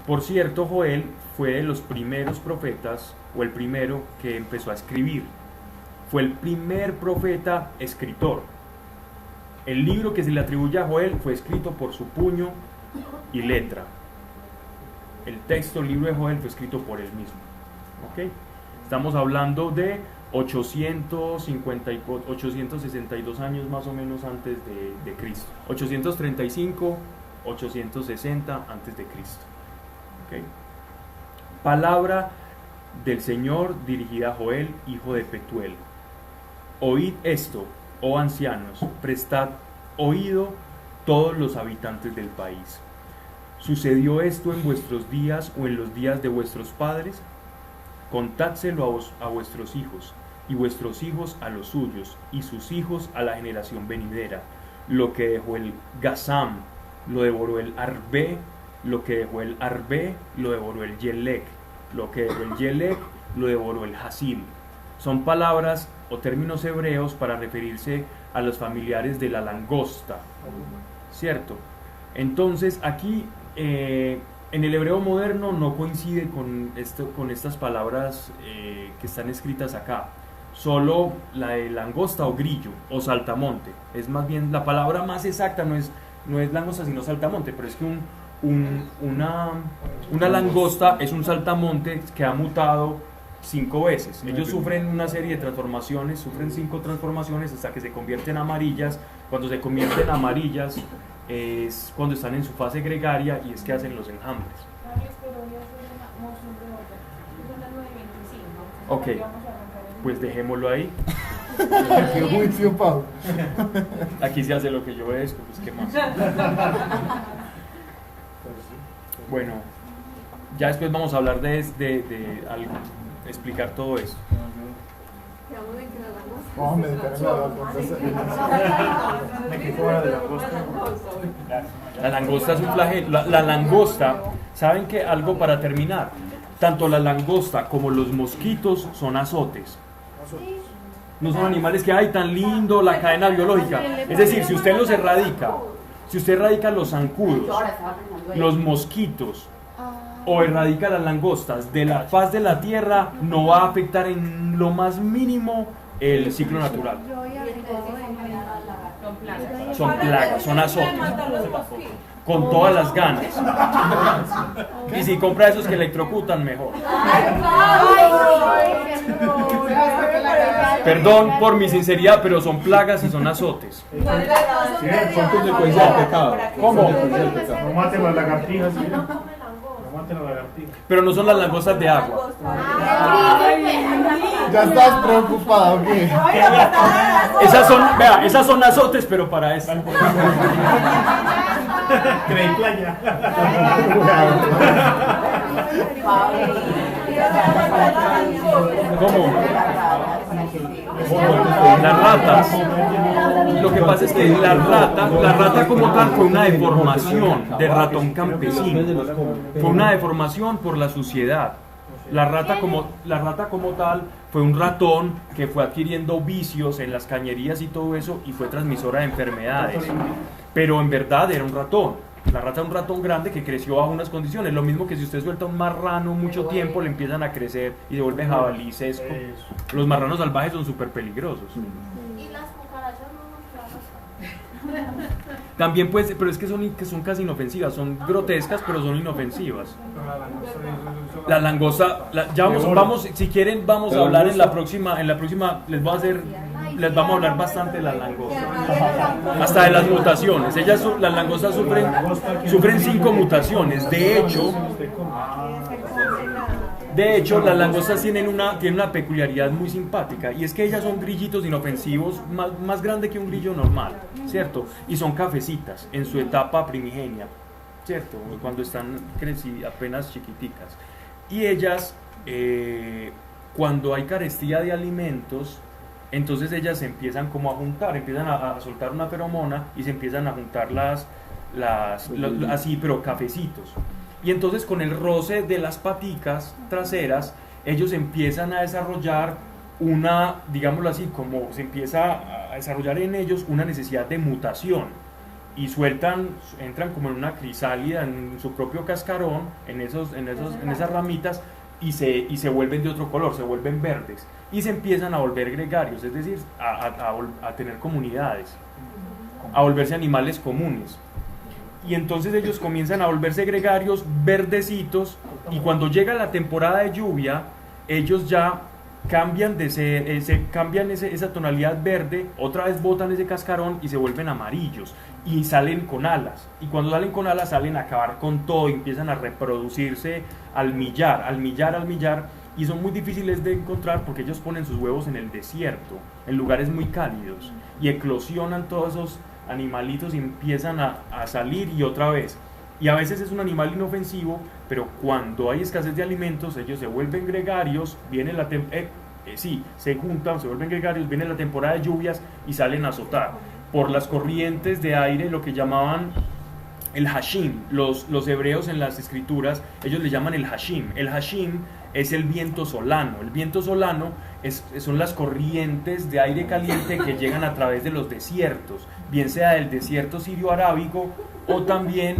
Por cierto, Joel fue de los primeros profetas, o el primero que empezó a escribir. Fue el primer profeta escritor. El libro que se le atribuye a Joel fue escrito por su puño y letra. El texto, el libro de Joel, fue escrito por él mismo. ¿Okay? Estamos hablando de 862 años más o menos antes de Cristo. 835, 860 antes de Cristo. ¿Okay? Palabra del Señor dirigida a Joel, hijo de Petuel. Oíd esto, oh ancianos, prestad oído todos los habitantes del país. ¿Sucedió esto en vuestros días o en los días de vuestros padres? Contádselo a vuestros hijos, y vuestros hijos a los suyos, y sus hijos a la generación venidera. Lo que dejó el Gazam, lo devoró el Arbe, lo que dejó el Arbe, lo devoró el Yelec, lo que dejó el Yelec, lo devoró el Hasil. Son palabras o términos hebreos para referirse a los familiares de la langosta, ¿cierto? Entonces aquí en el hebreo moderno no coincide con estas palabras que están escritas acá. Solo la de langosta o grillo o saltamonte. Es más bien, la palabra más exacta no es langosta sino saltamonte, pero es que una langosta es un saltamonte que ha mutado 5 veces. Ellos sufren una serie de transformaciones, sufren 5 transformaciones hasta que se convierten amarillas. Cuando se convierten amarillas es cuando están en su fase gregaria y es que hacen los enjambres. Ok, pues dejémoslo ahí. Qué juicio, Pau. Aquí se hace lo que yo obedezco, pues qué más. Bueno, ya después vamos a hablar de algo, explicar todo esto. Vamos a meditar en la La langosta es un flagelo. La langosta, ¿saben qué? Algo para terminar. Tanto la langosta como los mosquitos son azotes. No son animales que, ay, tan lindo, la cadena biológica. Es decir, si usted los erradica, si usted erradica los zancudos, los mosquitos, o erradica las langostas de la faz de la tierra, no va a afectar en lo más mínimo el ciclo natural. Son plagas, son azotes. Con todas las ganas. Y si compra esos que electrocutan, mejor. Perdón por mi sinceridad, pero son plagas y son azotes. Son consecuencias del pecado. ¿Cómo? No maten las lagartijas. Pero no son las langostas de agua. Ya estás preocupado, ¿ok? Esas son azotes, pero para esto. Creí playa. ¿Cómo? Las ratas. Lo que pasa es que la rata como tal fue una deformación del ratón campesino. Fue una deformación por la suciedad. La rata como tal fue un ratón que fue adquiriendo vicios en las cañerías y todo eso y fue transmisora de enfermedades. Pero en verdad era un ratón. La rata es un ratón grande que creció bajo unas condiciones. Lo mismo que si usted suelta un marrano mucho tiempo, le empiezan a crecer y se vuelve jabalí sesco. Los marranos salvajes son súper peligrosos. ¿Y las cucarachas no nos plagan? También pues, pero es que son casi inofensivas, son grotescas pero son inofensivas. La langosta, ya vamos, si quieren vamos a hablar en la próxima les vamos a hablar bastante de la langosta, hasta de las mutaciones. Las langostas sufren 5 mutaciones. De hecho, las langostas tienen una peculiaridad muy simpática, y es que ellas son grillitos inofensivos más grandes que un grillo normal, ¿cierto? Y son cafecitas en su etapa primigenia, ¿cierto? Cuando están apenas chiquiticas. Y ellas, cuando hay carestía de alimentos, entonces ellas se empiezan como a juntar, empiezan a soltar una feromona y se empiezan a juntar así, pero cafecitos. Y entonces con el roce de las paticas traseras, ellos empiezan a desarrollar digámoslo así, como se empieza a desarrollar en ellos una necesidad de mutación. Y entran como en una crisálida, en su propio cascarón, en esas ramitas, y se vuelven de otro color, se vuelven verdes. Y se empiezan a volver gregarios, es decir, a tener comunidades, a volverse animales comunes. Y entonces ellos comienzan a volverse gregarios, verdecitos, y cuando llega la temporada de lluvia, ellos ya cambian esa tonalidad verde, otra vez botan ese cascarón y se vuelven amarillos, y salen con alas. Y cuando salen con alas, salen a acabar con todo, y empiezan a reproducirse al millar, y son muy difíciles de encontrar porque ellos ponen sus huevos en el desierto, en lugares muy cálidos, y eclosionan todos esos animalitos y empiezan a salir y otra vez. Y a veces es un animal inofensivo, pero cuando hay escasez de alimentos, ellos se vuelven gregarios, se juntan, se vuelven gregarios, viene la temporada de lluvias y salen a azotar por las corrientes de aire, lo que llamaban el hashim. Los hebreos en las escrituras, ellos le llaman el hashim. El hashim es el viento solano. El viento solano son las corrientes de aire caliente que llegan a través de los desiertos, bien sea del desierto sirio-arábigo o también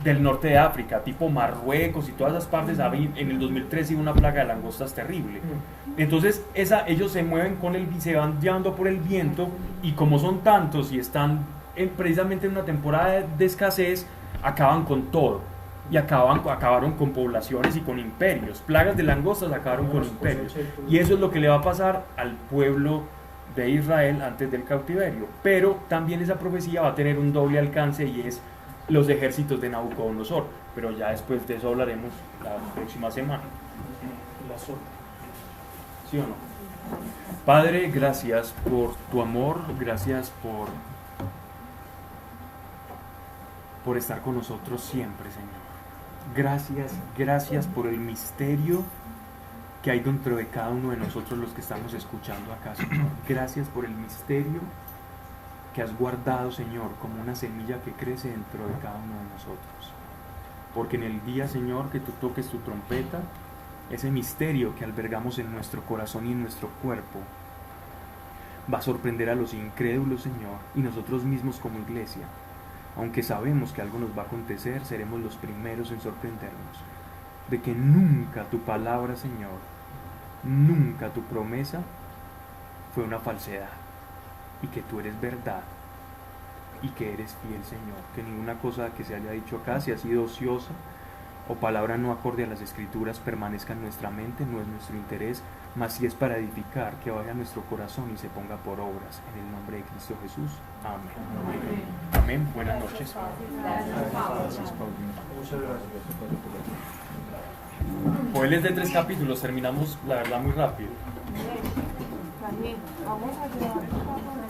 del norte de África, tipo Marruecos y todas esas partes. En el 2013 hubo una plaga de langostas terrible. Entonces ellos se mueven se van llevando por el viento, y como son tantos y están precisamente en una temporada de escasez, acaban con todo. Y acabaron con poblaciones y con imperios. Plagas de langostas acabaron con imperios. Y eso es lo que le va a pasar al pueblo de Israel antes del cautiverio. Pero también esa profecía va a tener un doble alcance, y es los ejércitos de Nabucodonosor. Pero ya después de eso hablaremos la próxima semana. ¿Sí o no? Padre, gracias por tu amor, gracias por estar con nosotros siempre, Señor. Gracias por el misterio que hay dentro de cada uno de nosotros los que estamos escuchando acá, Señor. Gracias por el misterio que has guardado, Señor, como una semilla que crece dentro de cada uno de nosotros. Porque en el día, Señor, que tú toques tu trompeta, ese misterio que albergamos en nuestro corazón y en nuestro cuerpo va a sorprender a los incrédulos, Señor, y nosotros mismos como iglesia. Aunque sabemos que algo nos va a acontecer, seremos los primeros en sorprendernos de que nunca tu palabra, Señor, nunca tu promesa fue una falsedad, y que tú eres verdad y que eres fiel, Señor. Que ninguna cosa que se haya dicho acá, si ha sido ociosa o palabra no acorde a las Escrituras, permanezca en nuestra mente. No es nuestro interés, mas si es para edificar, que vaya a nuestro corazón y se ponga por obras. En el nombre de Cristo Jesús. Amén. Amén. Buenas noches. Hoy les de 3 capítulos, terminamos la verdad muy rápido. Vamos a llevar